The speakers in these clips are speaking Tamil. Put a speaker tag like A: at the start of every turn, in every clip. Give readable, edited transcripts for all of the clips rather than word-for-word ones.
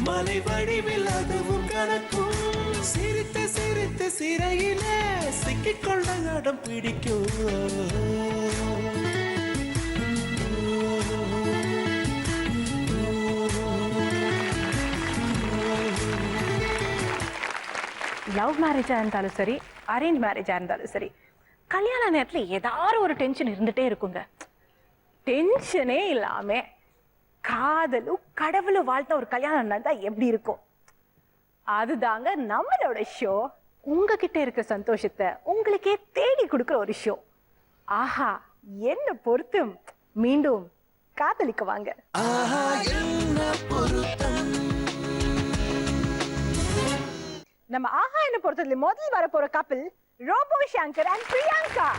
A: மலை வடிவில் அதுவும் கணக்கும். சிரித்து சிரித்து சிறையில சிக்கிக்கொள்ள இடம் பிடிக்கும்.
B: லவ் மேரேஜா இருந்தாலும் சரி, அரேஞ்ச் மேரேஜா இருந்தாலும் சரி, கல்யாண நேரத்துல ஏதாவது ஒரு டென்ஷன் இருந்துட்டே இருக்குங்க. டென்ஷனே இல்லாம காதலும் கடவுளும் வாழ்த்த ஒரு கல்யாணம் நடந்தா எப்படி இருக்கும்? அதுதாங்க நம்மளோட ஷோ. உங்ககிட்ட இருக்க சந்தோஷத்தை உங்களுக்கே தேடி கொடுக்கிற ஒரு ஷோ. ஆஹா, என்ன பொருத்தம். மீண்டும் காதலிக்க வாங்க.
A: ஆஹா என்ன பொருத்தம்.
B: நம்ம ஆஹா என்ன பொறுத்ததுல முதல் வர போற கப்பல் ரோபோ சங்கர் அண்ட் பிரியங்கா.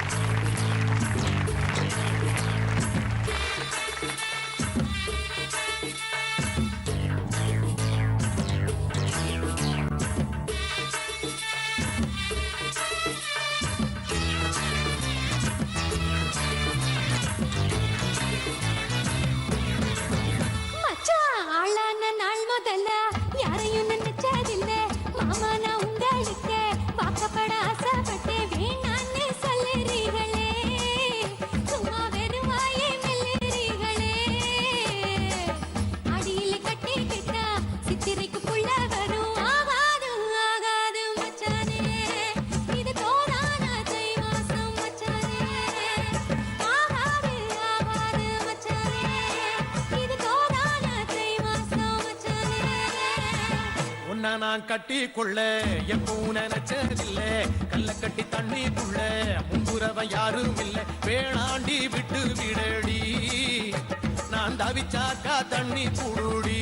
C: மச்சான் ஆளான நாள் முதல்ல யாரையும் நினைச்சதில்லை. மாமா நான் உங்களுக்கு வாக்கப்பட ஆசைப்பட்டேன். வேணான்னு சொல்லுறீங்களே, சும்மா வெறும் வாயே மெல்லுறீங்களே. அடியில் கட்டிக்கிட்டா சித்திரைக்கு புள்ள வரும். ஆகாது ஆகாது மச்சானே, இது தோதான தை மாசம் மச்சானே. ஆகாது ஆகாது மச்சானே, இது தோதான தை மாசம் மச்சானே.
A: உன்னை நான் கட்டி கொள்ள எப்பவும் நினைச்சதில்ல. கல்ல கட்டி தண்ணிக்குள்ள முன்புறவ யாரும் இல்ல. வேணாண்டி விட்டு விடடி, நான் தவிச்சாக்கா தண்ணி கூடுடி.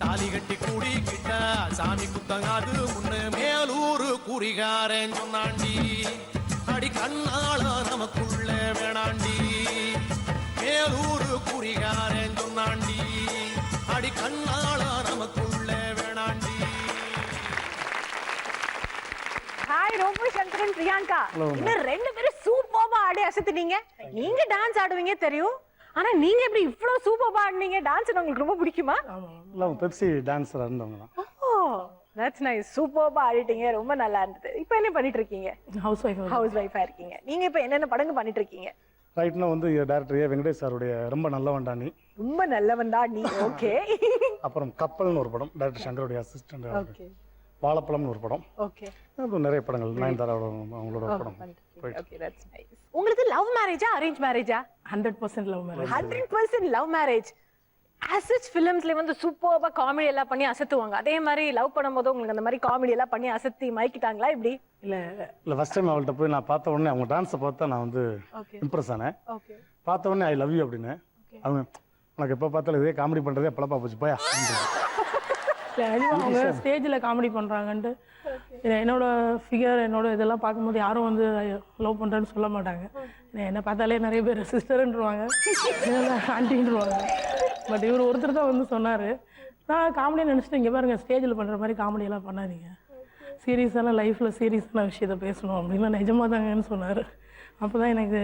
A: தாலி கட்டி கூடிக்கிட்டா சாமி குத்தங்காது முன்ன மேலூரு குறிகாரன் சொன்னாண்டி. அடி கண்ணாள நமக்குள்ள வேணாண்டி, மேலூரு குறிகாரன் சொன்னாண்டி. அடி கண்ணாள நமக்குள்ள வேணாண்டி.
B: Hi Robo Shankar and Priyanka. இன்னும் ரெண்டு பேரும் சூப்பர்பா ஆடி அசத்துனீங்க. நீங்க டான்ஸ் ஆடுவீங்க தெரியும், ஆனா நீங்க எப்படி இவ்வளவு சூப்பர்பா ஆடுனீங்க? டான்ஸ் உங்களுக்கு ரொம்ப பிடிக்குமா?
D: ஆமா, பெப்சி டான்ஸர் இருந்தவங்க தான்.
B: ஓ, தட்ஸ் நைஸ். சூப்பர்பா ஆடிட்டீங்க, ரொம்ப நல்லா இருந்தது. இப்போ என்ன பண்ணிட்டு இருக்கீங்க? ஹவுஸ் வைஃபா இருக்கீங்க. நீங்க இப்போ என்னென்ன படங்கள் பண்ணிட்டு இருக்கீங்க?
D: ரைட்னா வந்து டைரக்டர் ஏ வெங்கடேஷ் சாருடைய ரொம்ப நல்லவன்டா நீ.
B: ரொம்ப நல்லவன்டா நீ. ஓகே.
D: அப்புறம் கப்பல்னு ஒரு படம், டைரக்டர் சங்கருடைய அசிஸ்டன்ட்.
B: ஓகே.
D: வாழைப்பழம்னு ஒரு படம்.
B: ஓகே.
D: அது நிறைய படங்கள், நயன்தாராவோட அவங்களோட படம்.
B: Okay, that's nice. உங்களுக்கு லவ் மேரேஜா அரேஞ்ச் மேரேஜா?
E: 100% லவ் மேரேஜ்.
B: 100% love marriage. அசச் ஃபிலிம்ஸ்ல வந்து சூப்பர்பா காமெடி எல்லாம் பண்ணி அசத்துவாங்க. அதே மாதிரி லவ் பண்ணும்போது உங்களுக்கு அந்த மாதிரி காமெடி எல்லாம் பண்ணி அசத்தி மயக்கிட்டாங்களா இப்படி?
D: இல்ல ஃபர்ஸ்ட் டைம் அவள்கிட்ட போய் நான் பார்த்த உடனே அவங்க டான்ஸை பார்த்தா நான் வந்து இம்ப்ரெஸ் ஆனேன். பார்த்த உடனே ஐ லவ் யூ அப்படின்னு. அவங்க உனக்கு எப்போ பார்த்தாலும் இதே காமெடி பண்றதே பழப்பா போச்சு போயா.
E: அவங்க ஸ்டேஜ்ல காமெடி பண்றாங்கன்ட்டு என்னோட ஃபிகர் என்னோட இதெல்லாம் பார்க்கும்போது யாரும் வந்து லவ் பண்றேன்னு சொல்ல மாட்டாங்க. என்ன பார்த்தாலே நிறைய பேர் சிஸ்டர்ன்றுவாங்க, ஆண்டின்றுவாங்க. பட் இவர் ஒருத்தர் தான் வந்து சொன்னாரு, நான் காமெடி நினைச்சிட்டு இங்க பாருங்க ஸ்டேஜில் பண்ற மாதிரி காமெடி எல்லாம் பண்ணாதீங்க, சீரியஸான லைஃப்ல சீரியஸான விஷயத்த பேசணும் அப்படின்னு நிஜமா தாங்கன்னு சொன்னாரு. அப்பதான் எனக்கு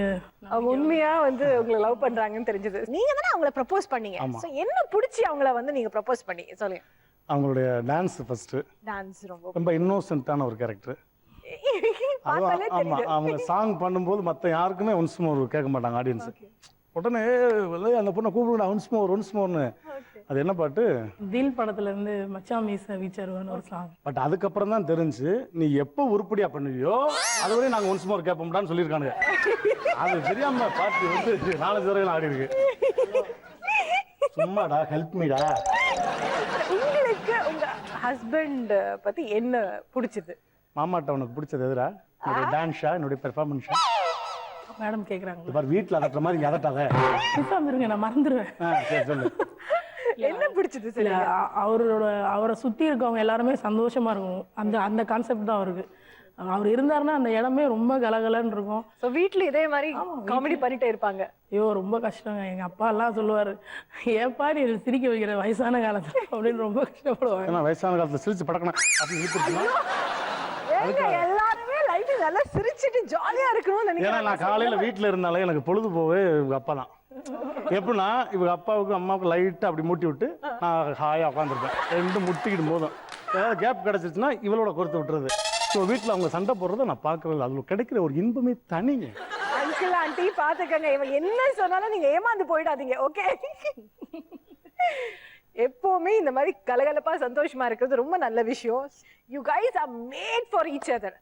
B: உண்மையா வந்து உங்களை லவ் பண்றாங்கன்னு தெரிஞ்சது. நீங்க தானே அவங்கள ப்ரப்போஸ் பண்ணீங்க. சோ என்ன பிடிச்சி அவங்கள வந்து நீங்க ப்ரப்போஸ் பண்ணீங்க சொல்லுங்க.
D: அவங்களுடைய டான்ஸ் ஃபர்ஸ்ட்.
B: டான்ஸ் ரொம்ப
D: இன்னோசென்ட்டான ஒரு கேரக்டர்.
B: பார்த்தாலே
D: ஆமா, அவங்க சாங் பண்ணும்போது மத்த யாருக்குமே ஒன்ஸ் மோர் கேட்க மாட்டாங்க ஆடியன்ஸ். உடனே அந்த பொண்ணை கூப்பிடுங்க ஒன்ஸ் மோர்னு. அது என்ன பாட்டு?
E: தில் படத்துல இருந்து மச்சான் மீச வீச்சருவான்னு ஒரு சாங்.
D: பட் அதுக்கப்புறம் தான் தெரிஞ்சு நீ எப்போ உருப்படியா பண்ணுவியோ அதுவரை நாங்க ஒன்ஸ் மோர் கேட்போம்டான்னு சொல்லியிருக்கானுங்க. அது தெரியாம பாட்டு வந்து 4 வரைக்கும் ஆடி இருக்கு. சும்மாடா ஹெல்ப் மீடா.
B: உங்களுக்கு உங்க ஹஸ்பண்ட் பத்தி என்ன பிடிச்சது?
D: மாமாட்ட உனக்கு பிடிச்சது எதுரா? என்னுடைய டான்ஸா, என்னுடைய பெர்ஃபார்மன்ஸா?
E: மேடம் கேக்குறாங்க.
D: பார் வீட்ல அதட்ட மாதிரி இங்க அதட்டாத.
E: பேசாம இருங்க, நான் மறந்துடுவேன்.
D: சரி சொல்லு.
B: என்ன பிடிச்சது? சரி,
E: அவரை சுத்தி இருக்கவங்க எல்லாருமே சந்தோஷமா இருக்கும். அந்த கான்செப்ட் தான் அவருக்கு. அவர் இருந்தாருன்னா அந்த இடமே ரொம்ப கலகலன்னு இருக்கும்.
B: சோ வீட்ல இதே மாதிரி காமெடி பண்ணிட்டே இருப்பாங்க.
E: ஐயோ ரொம்ப கஷ்டங்க. எங்க அப்பா எல்லாம் சொல்லுவாரு, ஏப்பா நீ சிரிக்க வைக்கிற வயசான காலத்துல அப்படின்னு ரொம்ப கஷ்டப்படுவாங்க.
D: ஏன்னா வயசான காலத்துல சிரிச்சு படக்கணும் அப்படி இழுத்துருக்கணும்.
B: எல்லாருமே லைஃப்ல நல்லா சிரிச்சிட்டு ஜாலியா இருக்கணும்னு நினைக்கிறேன்.
D: ஏன்னா நான் காலையில வீட்டுல இருந்தாலே எனக்கு பொழுது போவே எங்க அப்பா தான். எப்படின்னா இவங்க அப்பாவுக்கும் அம்மாவுக்கும் லைட்டாக அப்படி மூட்டி விட்டு நான் ஹாயாக உட்காந்துருப்பேன். ரெண்டும் முட்டிக்கிட்டு போதும் ஏதாவது கேப் கிடச்சிச்சுன்னா இவளோட கொடுத்து விட்டுறது. ஸோ வீட்டில் அவங்க சண்டை போடுறத நான் பார்க்குறது அதில் கிடைக்கிற ஒரு இன்பமே தனிங்க.
B: அங்கிள் ஆண்டி பாத்துக்கங்க, இவன் என்ன சொன்னாலும் நீங்க ஏமாந்து போயிடாதீங்க. ஓகே, எப்பவுமே இந்த மாதிரி கலகலப்பா சந்தோஷமா இருக்கிறது ரொம்ப நல்ல விஷயம். You guys are made for each other.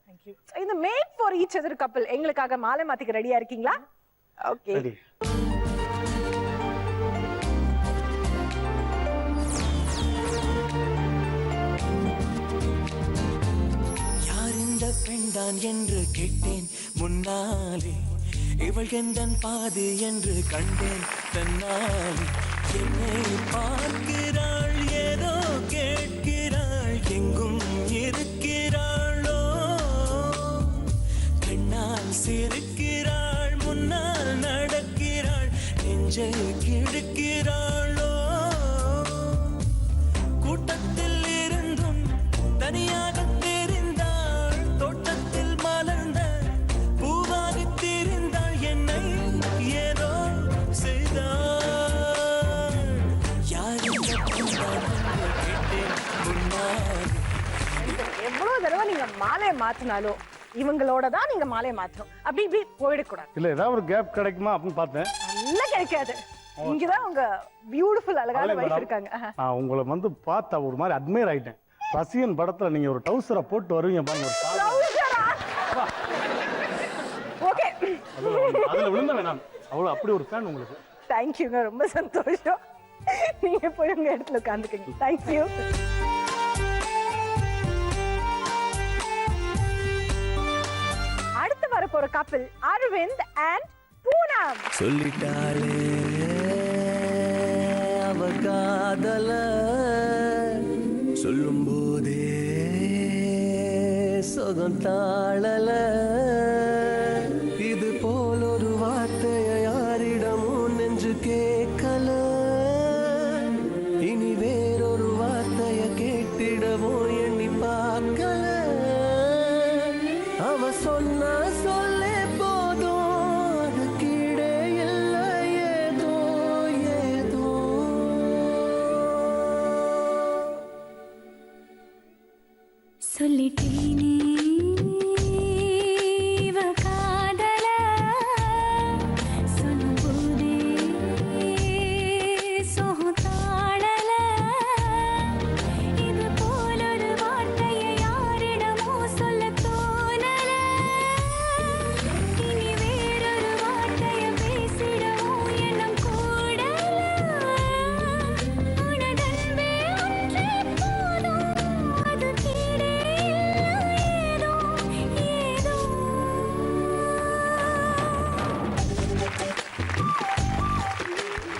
B: இந்த மேட் ஃபார் ஈச் அதர் கப்பல் எங்களுக்காக மாலை மாத்திக்க ரெடியா இருக்கீங்களா? ஓகே.
F: யார் இந்த பெண்தான் என்று கேட்டேன் முன்னாலே, இவள் எந்தன் பாதி என்று கண்டேன் தன்னாலே. என்னை பார்க்கிறாள், ஏதோ கேட்கிறாள், எங்கும் இருக்கிறாளோ. பெண்ணால் சிரிக்கிறாள், முன்னால் நடக்கிறாள், நெஞ்சை கிழக்கிறாளோ. கூட்டத்தில் இருந்தும் தனியாக தெரிந்தாள், தோட்டத்தில் மலர்ந்த பூவாகி தெரிந்தாள், என்னை ஏதோ செய்தாள்.
B: எவ்வளவு தடவை நீங்க மாலையை மாத்தினாலும் இவங்களோட தான் நீங்க மாலையை மாத்தணும். அப்படி இப்படி போயிடக்கூடாது.
D: இல்லை ஏதாவது ஒரு கேப் கிடைக்குமா அப்படின்னு பார்த்தேன்.
B: நல்லா கிடைக்காது. இங்கதான் உங்க பியூட்டிஃபுல் அழகான வைஃப் இருக்காங்க.
D: நான் உங்களை வந்து பார்த்தா ஒரு மாதிரி அட்மையர் ஆயிட்டேன். ரசிகன் படத்துல நீங்க ஒரு டவுசரை போட்டு வருவீங்க பாருங்க.
B: ஓகே,
D: அதுல விழுந்த வேணாம். அவ்வளவு அப்படி ஒரு ஃபேன் உங்களுக்கு.
B: தேங்க்யூங்க, ரொம்ப சந்தோஷம். நீங்க போய் உங்க இடத்துல உட்காந்துக்கங்க. தேங்க்யூ. அடுத்து வர போற கப்பல் அரவிந்த் அண்ட் பூனம்.
F: சொல்லிட்டாளே அவ காதல, சொல்லும் போதே சுகம் தாழல. இது போல் ஒரு வார்த்தையை யாரிடமும் நெஞ்சு கேட்கல. இனி வேறொரு வார்த்தையை கேட்டிடவும் எண்ணி பார்க்கல. அவ சொன்ன சொல்லே போதும், அது கீழே இல்லை ஏதோ ஏதோ.
C: சொல்லிட்டேனே இவ காதல, சொல்லும்போதே சோகம் தாழல. இது போலொரு வார்த்தையை யாரிடமோ சொல்ல தோணல. இனி வேறொரு வார்த்தையை பேசிடவும் எண்ணம் கூடல. உனதன்பே ஒன்றே போதும், அது கீழே ஏதோ ஏதோ.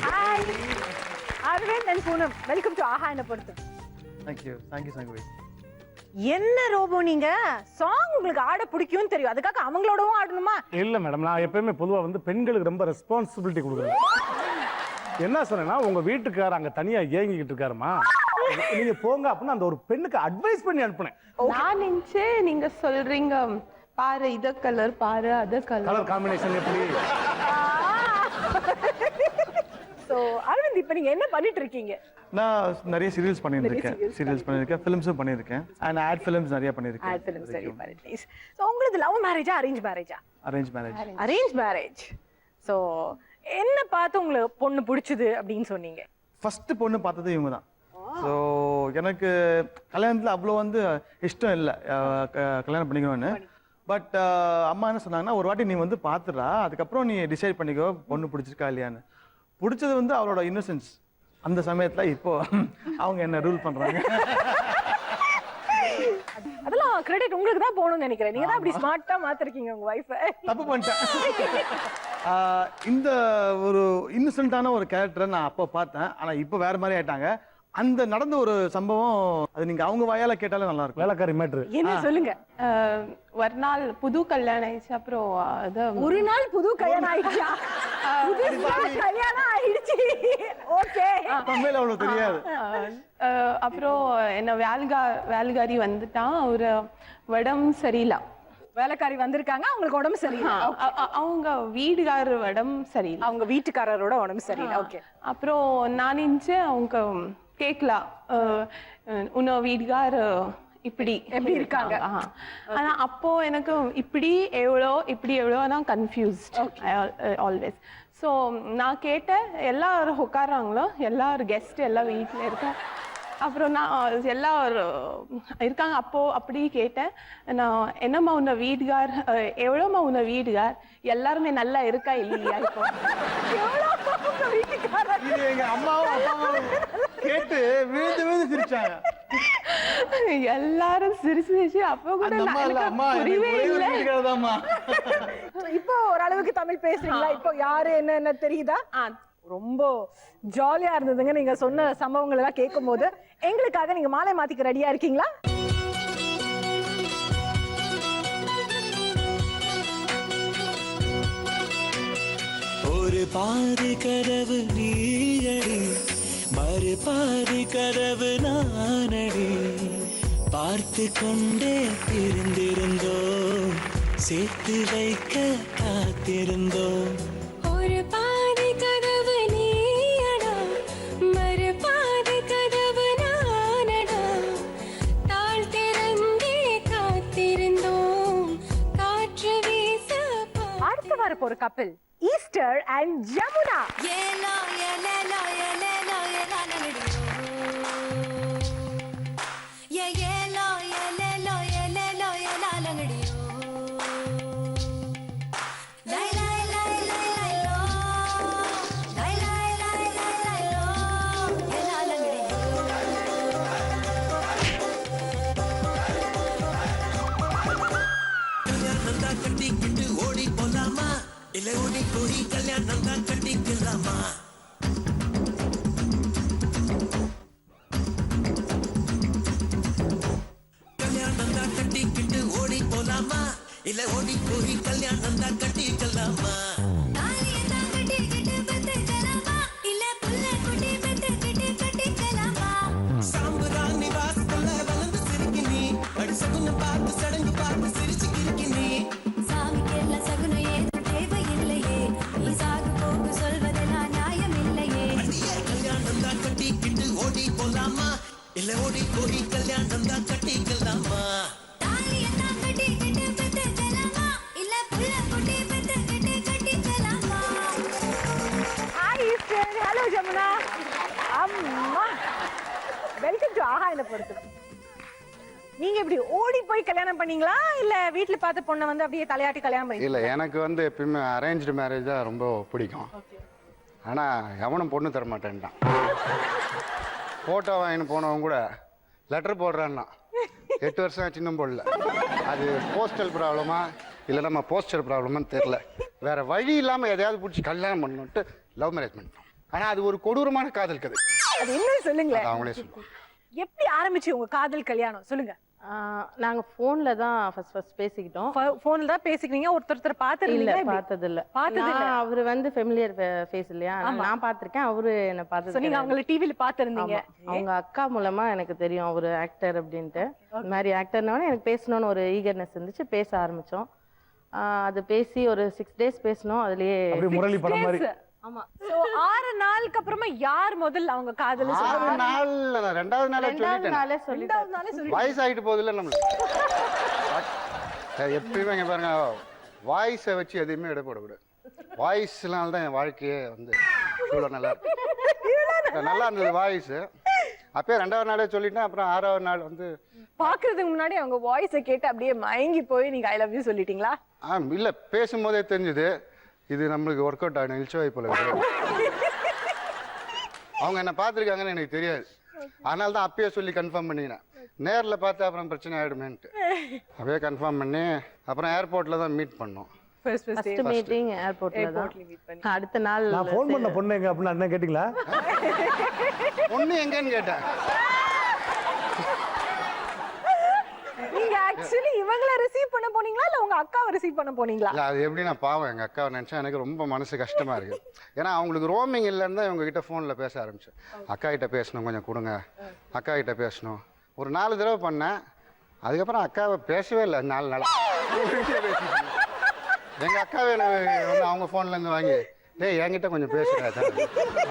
B: Hi Aravind and Poonam, welcome to ஆஹா என்ன பொறுத்து.
G: தேங்க்யூ சங்கவி.
B: என்ன ரோபோ நீங்க? சாங் உங்களுக்கு ஆட பிடிக்கும்னு தெரியும், அதுக்காக அவங்களோடவும் ஆடணுமா?
D: இல்ல மேடம், நான் எப்பயுமே பொதுவா வந்து பெண்களுக்கு ரொம்ப ரெஸ்பான்சிபிலிட்டி கொடுக்குறேன். என்ன சொன்னேன்னா உங்க வீட்டுக்காரர் அங்க தனியா ஏங்கிக்கிட்டு இருக்காருமா, நீங்க போங்க அப்படின்னு அந்த ஒரு பெண்ணுக்கு அட்வைஸ் பண்ணி அனுப்புனேன்.
E: நான் நினைச்சே நீங்க சொல்றீங்க பாரு இத கலர் பாரு அத கலர்
D: கலர் காம்பினேஷன் எப்படி?
B: சோ அரவிந்த், இப்ப நீங்க என்ன பண்ணிட்டு இருக்கீங்க?
G: நான் நிறைய சீரியல்ஸ் பண்ணியிருக்கேன், ஃபிலிம்ஸும் பண்ணியிருக்கேன், அண்ட் ஆட் ஃபிலிம்ஸ் நிறைய பண்ணியிருக்கேன்.
B: ஆட் ஃபிலிம்ஸ் சரி பண்ணிட்டீங்க. சோ உங்களுக்கு லவ் மேரேஜா அரேஞ்ச் மேரேஜா?
G: Arrange marriage.
B: Arrange marriage. So என்ன பார்த்து உங்களுக்கு பொண்ணு பிடிச்சது அப்படின்னு சொன்னீங்க?
G: ஃபர்ஸ்ட் பொண்ணு பார்த்தது இவங்க தான். ஸோ எனக்கு கல்யாணத்தில் அவ்வளோ வந்து இஷ்டம் இல்லை கல்யாணம் பண்ணிக்கணும்னு. பட் அம்மா என்ன சொன்னாங்கன்னா, ஒரு வாட்டி நீ வந்து பார்த்துடா, அதுக்கப்புறம் நீ டிசைட் பண்ணிக்கோ பொண்ணு பிடிச்சிருக்கா இல்லையான்னு. பிடிச்சது வந்து அவளோட இன்னசென்ஸ். அந்த சமயத்தில் இப்போ அவங்க என்ன ரூல் பண்ணுறாங்க.
B: அதெல்லாம் கிரெடிட் உங்களுக்கு தான் போகணும்னு நினைக்கிறேன். நீங்க தான் அப்படி ஸ்மார்ட்டா மாத்திருக்கீங்க உங்க வைஃபை.
G: தப்பு பண்ணிட்டேன். இந்த ஒரு இன்னசென்ட்டான ஒரு கேரக்டரை நான் அப்போ பார்த்தேன், ஆனால் இப்போ வேற மாதிரி ஆயிட்டாங்க. அந்த நடந்த ஒரு சம்பவம் அது நீங்க அவங்க வாயால கேட்டாலே நல்லா இருக்கும்.
D: வேலைக்காரி மேட்ரு
B: என்ன சொல்லுங்க?
E: ஒரு நாள் புது கல்யாணம் ஆயிடுச்சு. அப்புறம்
B: ஒரு நாள் புது கல்யாணம் ஆயிடுச்சா? புதுசா கல்யாணம் ஆயிடுச்சு. ஓகே.
G: தமிழ்ல அவ்வளவு தெரியாது.
E: அப்புறம் என்ன வேல்காரி வந்துட்டான். ஒரு உடம்பு சரியில்லை.
B: வேலைக்காரி வந்திருக்காங்க, அவங்களுக்கு உடம்பு சரியில்லை.
H: அவங்க வீடுகாரர் உடம்பு சரியில்லை.
B: அவங்க வீட்டுக்காரரோட உடம்பு சரியில்லை. ஓகே.
H: அப்புறம் நான் நினைச்சு அவங்க கேட்கலாம், உன்ன வீடுகார் இப்படி
B: எப்படி இருக்காங்க.
H: ஆனா அப்போ எனக்கு இப்படி எவ்வளோ நான் கன்ஃபியூஸ்ட் ஆல்வேஸ். ஸோ நான் கேட்டேன், எல்லாரும் உட்காராங்களோ, எல்லாரும் கெஸ்ட் எல்லாம் வீட்டில் இருக்க. அப்புறம் நான் எல்லாரும் இருக்காங்க. அப்படி கேட்டேன், நான் என்னம்மா உன்ன வீடுகார், எவ்வளோம்மா உன்ன வீடுகார், எல்லாருமே நல்லா இருக்கா இல்லையா? இப்போ
G: இது எங்க அம்மாவும் அப்பாவும் கேட்டு விழுந்து சிரிச்சாங்க.
H: எல்லாரும் சிரிச்சு அப்போ கூட புரியவே இல்லை.
B: இப்போ ஓரளவுக்கு தமிழ் பேசுறீங்களா? இப்போ யாரு என்ன தெரியுதா? ரொம்ப ஜாலியா இருந்ததுங்க நீங்க சொன்ன சம்பவங்கள் எல்லாம் கேட்கும் போது. எங்களுக்காக நீங்க மாலை மாத்திக்க ரெடியா இருக்கீங்களா?
F: ஒரு பாதி கதவு நீயடி, மறு பாதி கதவு நானடி, பார்த்து கொண்டே இருந்திருந்தோம், சேர்த்து வைக்க காத்திருந்தோம்.
C: ஒரு பாதி கதவு நீயடா, மறு பாதி கதவு நானடா, தாழ் திறந்தே காத்திருந்தோம், காற்று வீச.
B: அடுத்து வரப்போ ஒரு கப்பல், ஈஸ்டர் அண்ட் ஜமுனா.
C: ஏலோ ஏலேலோ ஏலேலோ ஏலாலங்கடியோ, ஏலோ ஏலேலோ ஏலேலோ ஏலாலங்கடியோ, லை லை லை லை லைலோ, லை லை லை லை லைலோ, ஏலாலங்கடியோ.
F: கல்யாணம் தான் கட்டிக்கிட்டு ஓடி போலாமா, இல்ல ஓடி போய் கல்யாணம் தான் கட்டிக்கலாமா? கல்யாணம் தான் கட்டிக்கிட்டு ஓடி போலாமா, இல்ல ஓடி போய் கல்யாணம் தான் கட்டிக்கலாமா?
C: தாலியத்தான் கட்டிக்கிட்டு பெத்துக்கலாமா, இல்ல புள்ள குட்டி பெத்துக்கிட்டு கட்டிக்கலாமா?
F: சாம்புராணி வாசல்ல வளர்ந்து சிரிக்கி நீ, அடி சகுன பார்த்து சடங்கு பார்த்து சிரிச்சு கிரிக்கி நீ.
C: சாமிக்கெல்லாம் சகுனம் ஏதும் தேவையில்லையே, நீ சாகு போக்கு சொல்வதெல்லாம் நியாயம் இல்லையே.
F: கல்யாணம் தான் கட்டிக்கிட்டு ஓடி போலாமா, இல்ல ஓடி போய் கல்யாணம் தான் கட்டிக்கலாமா?
C: தாலியத்தான் கட்டிக்கிட்டு பெத்துக்கலாமா, இல்ல புள்ள குட்டி பெத்துக்கிட்டு கட்டிக்கலாமா?
B: Hi Esther, hello Jamuna. அம்மா, வெல்கம் டு ஆஹா என்ன பொறுத்து. நீங்க இப்படி ஓடி போய் கல்யாணம் பண்ணீங்களா, இல்ல வீட்டுல பார்த்த பொண்ணை வந்து அப்படியே தலையாட்டி கல்யாணம் பண்ணீங்களா?
I: இல்லை, எனக்கு வந்து எப்பயுமே அரேஞ்ச்டு மேரேஜ் தான் ரொம்ப பிடிக்கும். ஆனால் எவனும் பொண்ணு தர மாட்டேன்ட்டான். ஃபோட்டோ வாங்கின்னு போனவன் கூட லெட்டர் போடுறான்னா 8 வருஷம் ஆச்சு இன்னும் போடல. அது போஸ்டல் ப்ராப்ளமா இல்லை நம்ம போஸ்டல் ப்ராப்ளமான்னு தெரில. வேற வழி இல்லாமல் எதையாவது பிடிச்சி கல்யாணம் பண்ணணுன்ட்டு லவ் மேரேஜ் பண்ணிட்டோம். ஆனால் அது ஒரு கொடூரமான காதல் கதை.
B: அது என்ன சொல்லுங்களேன்.
I: அவங்களே சொல்லுவாங்க.
B: எப்படி ஆரம்பிச்சு உங்க காதல் கல்யாணம் சொல்லுங்க.
H: நாங்க போன்ல தான் ஃபர்ஸ்ட் பேசிக்கிட்டோம்.
B: போன்ல தான் பேசிக்கிறீங்க, ஒருத்தர் பார்த்து
H: இல்ல பார்த்தது இல்ல. அவரு வந்து ஃபெமிலியர் ஃபேஸ் இல்லையா, நான் பார்த்திருக்கேன், அவரு என்ன பார்த்தது.
B: நீங்க அவங்கள டிவில பார்த்திருந்தீங்க.
H: அவங்க அக்கா மூலமா எனக்கு தெரியும் அவரு ஆக்டர் அப்படின்ட்டு. இந்த மாதிரி ஆக்டர்னவனே எனக்கு பேசணும்னு ஒரு ஈகர்னஸ் இருந்துச்சு, பேச ஆரம்பிச்சோம். அது பேசி ஒரு 6 days பேசணும். அதுலயே
D: முரளி படம் மாதிரி.
B: ஆமா. சோ 6 நாளுக்கு அப்புறமா யார் முதல்ல அவங்க காதல
I: 6 நாள், 2வது நாளே
H: சொல்லிட்டேன்.
I: வயசாகிட்டு போகுது இல்லை நம்மளுக்கு. எப்பயுமே இங்கே பாருங்க, வாய்ஸை வச்சு எதையுமே இடப்படக்கூடாது. வாய்ஸ்னால தான் என் வாழ்க்கையே வந்து இவ்வளோ நல்லா இருக்கு. நல்லா இருந்தது வாய்ஸ். அப்பயே 2வது நாளே சொல்லிட்டேன். அப்புறம் 6வது நாள் வந்து
B: பாக்குறதுக்கு முன்னாடி அவங்க வாய்ஸை கேட்டு அப்படியே மயங்கி போய் நீங்க ஐ லவ் யூ சொல்லிட்டீங்களா?
I: இல்லை, பேசும்போதே தெரிஞ்சுது இது நம்மளுக்கு ஒர்க் அவுட் ஆகணும். இல்ச்சுவாய் போல அவங்க என்ன பார்த்துருக்காங்கன்னு எனக்கு தெரியாது. அதனால தான் அப்பயே சொல்லி கன்ஃபார்ம் பண்ணிக்கிறேன். நேரில் பார்த்து அப்புறம் பிரச்சனை ஆகிடுமேன்ட்டு அப்படியே கன்ஃபார்ம் பண்ணி அப்புறம் ஏர்போர்ட்டில் தான் மீட் பண்ணோம்.
H: ஃபர்ஸ்ட் மீட்டிங் ஏர்போர்ட்ல தான். அடுத்த நாள்
D: நான் ஃபோன் பண்ண பொண்ணு எங்க அப்படின்னு என்ன கேட்டிங்களா?
I: பொண்ணு எங்கன்னு கேட்டேன்.
B: நீங்க ஆக்சுவலி இவங்கள ரிசீவ் பண்ண போனீங்களா இல்ல உங்க அக்காவை ரிசீவ் பண்ண போனீங்களா?
I: இல்ல, அது எப்படி நான் பாவம் எங்க அக்காவை நினைச்சா எனக்கு ரொம்ப மனசு கஷ்டமா இருக்கு. ஏன்னா அவங்களுக்கு ரோமிங் இல்லைன்னு தான் இவங்க கிட்ட ஃபோனில் பேச ஆரம்பிச்சேன். அக்கா கிட்ட பேசணும், கொஞ்சம் கொடுங்க, அக்கா கிட்ட பேசணும். ஒரு 4 தடவை பண்ணேன். அதுக்கப்புறம் அக்காவை பேசவே இல்லை 4 நாள். எங்க அக்காவே வந்து அவங்க போன்ல இருந்து வாங்கி டேய் என்கிட்ட கொஞ்சம் பேசுறாரு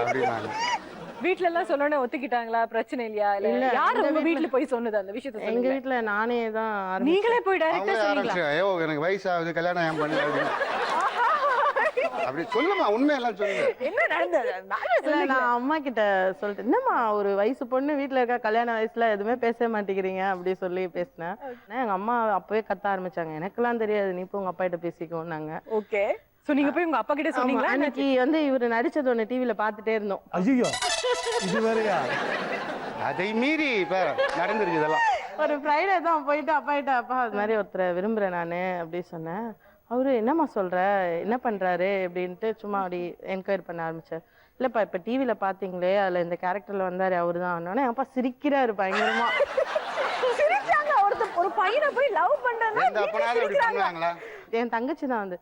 I: அப்படின்னாங்க.
B: வீட்ல எல்லாம் சொன்னோட ஒத்துக்கிட்டாங்களா? பிரச்சனை இல்லையா? இல்ல யாரு உங்க வீட்ல போய் சொன்னது அந்த விஷயத்தை?
E: எங்க வீட்ல நானே தான்
B: நீங்களே போய் டைரக்டா
I: அவங்களே
B: சொன்னீங்களா?
I: ஆரம்பிச்சு ஐயோ எனக்கு வயசாகுது கல்யாணம் ஏன் பண்ணல அப்படின்னு. அப்படி சொல்லுமா, உண்மையெல்லாம் சொல்லுங்க.
B: என்ன நடந்தது?
E: நான் அம்மா கிட்ட சொல்லிட்டு, என்னம்மா ஒரு வயசு பொண்ணு வீட்ல இருக்கா, கல்யாண வயசுல எதுவுமே பேச மாட்டேங்கிறீங்க அப்படி சொல்லி பேசினேன். எங்க அம்மா அப்பவே கத்த ஆரம்பிச்சாங்க, எனக்கெல்லாம் தெரியாது, நீ போய் உங்க அப்பா கிட்ட பேசிக்கோன்னாங்க.
B: ஓகே. சோ நீங்க போய் உங்க அப்பா கிட்ட சொன்னீங்களா?
E: அன்னைக்கு வந்து இவரு நடிச்சது ஒண்ணு டிவில பாத்துட்டே இருந்தோம்.
D: ஐயோ இது வேறயா?
I: அதை மீறி இப்ப நடந்துருக்கு இதெல்லாம்.
E: ஒரு ஃப்ரைடே தான் போயிட்டு அப்பா கிட்ட, அப்பா அது மாதிரி ஒருத்தரை விரும்புறேன் நானு அப்படி சொன்னேன். அவரு என்னம்மா சொல்ற, என்ன பண்றாரு அப்படின்ட்டு சும்மா அப்படி என்கொயரி பண்ண ஆரம்பிச்சார். இல்லப்பா இப்ப டிவில பாத்தீங்களே அதுல இந்த கேரக்டர்ல வந்தாரு அவருதான். என் அப்பா சிரிக்கிறாரு பயங்கரமா.
B: சிரிச்சாங்க. ஒரு பையனை போய் லவ் பண்றேன்னா
I: எந்த அப்பனாவது அப்படி பண்ணுவாங்களா?
E: என் தங்கச்சி தான் வந்து,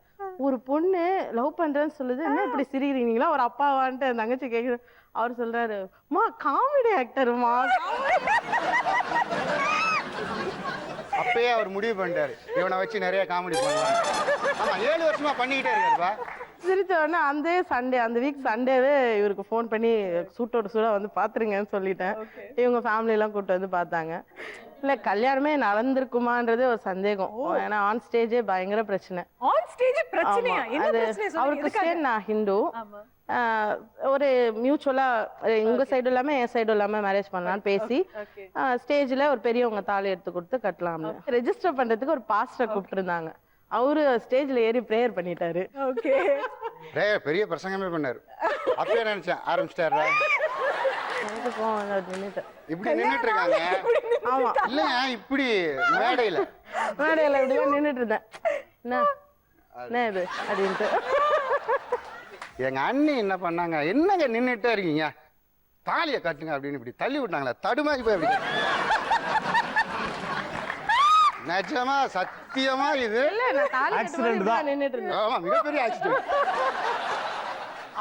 E: ஒரு பொண்ணு லவ் பண்றேன்னு சொல்லுது, என்ன இப்படி சிரிக்கிறீங்களா ஒரு அப்பாவான்ட்டு என் தங்கச்சி கேக்குற. அவர் சொல்றாரு, மா காமெடி ஆக்டருமா.
I: அப்பயே அவர் முடிவு பண்ணிட்டாரு இவனை வச்சு நிறைய காமெடி பண்ணலாம். ஆமா 7 வருஷமா பண்ணிக்கிட்டே இருக்காருப்பா.
E: சிரிச்ச உடனே அந்த வீக் சண்டேவே இவருக்கு ஃபோன் பண்ணி சூட்டோட சூடா வந்து பாத்துருங்கன்னு சொல்லிட்டேன். இவங்க ஃபேமிலி எல்லாம் கூப்பிட்டு வந்து பார்த்தாங்க. இல்ல கல்யாணமே நடந்திருக்குமான்றது ஒரு சந்தேகம். ஏன்னா ஆன் ஸ்டேஜே பயங்கர பிரச்சனை.
B: ஆன் ஸ்டேஜ் பிரச்சனையா? என்ன பிரச்சனை சொல்லுங்க?
E: அவர் கிறிஸ்டியன், நான் ஹிந்து. ஒரு மியூச்சுவலா உங்க சைடு இல்லாம என் சைடு இல்லாம மேரேஜ் பண்ணலாம்னு பேசி ஸ்டேஜ்ல ஒரு பெரியவங்க தாலி எடுத்து கொடுத்து கட்டலாம்னு ரெஜிஸ்டர் பண்றதுக்கு ஒரு பாஸ்டர் கூப்பிட்டு இருந்தாங்க. அவரு ஸ்டேஜ்ல ஏறி பிரேயர் பண்ணிட்டாரு.
B: ஓகே.
I: பெரிய பிரசங்கமே பண்ணாரு. அப்பயே நினைச்சேன் ஆரம்பிச்சிட்டாரா இப்படி நின்னுட்டு இருக்காங்க.
E: ஆமா
I: இல்ல இப்படி மேடையில
E: இப்படிதான் நின்னுட்டு இருந்தேன். என்ன இது அப்படின்ட்டு
I: எங்க அண்ணி என்ன பண்ணாங்க, என்னங்க நின்னுட்டே இருக்கீங்க, தாலியை கட்டுங்க அப்படின்னு இப்படி தள்ளி விட்டாங்களா, தடுமாறி போய் அப்படி. நிஜமா சத்தியமா இது
D: ஆக்சிடென்ட் தான்.
E: நின்னுட்டு இருந்தேன்.
I: ஆமா மிகப்பெரிய ஆக்சிடென்ட்.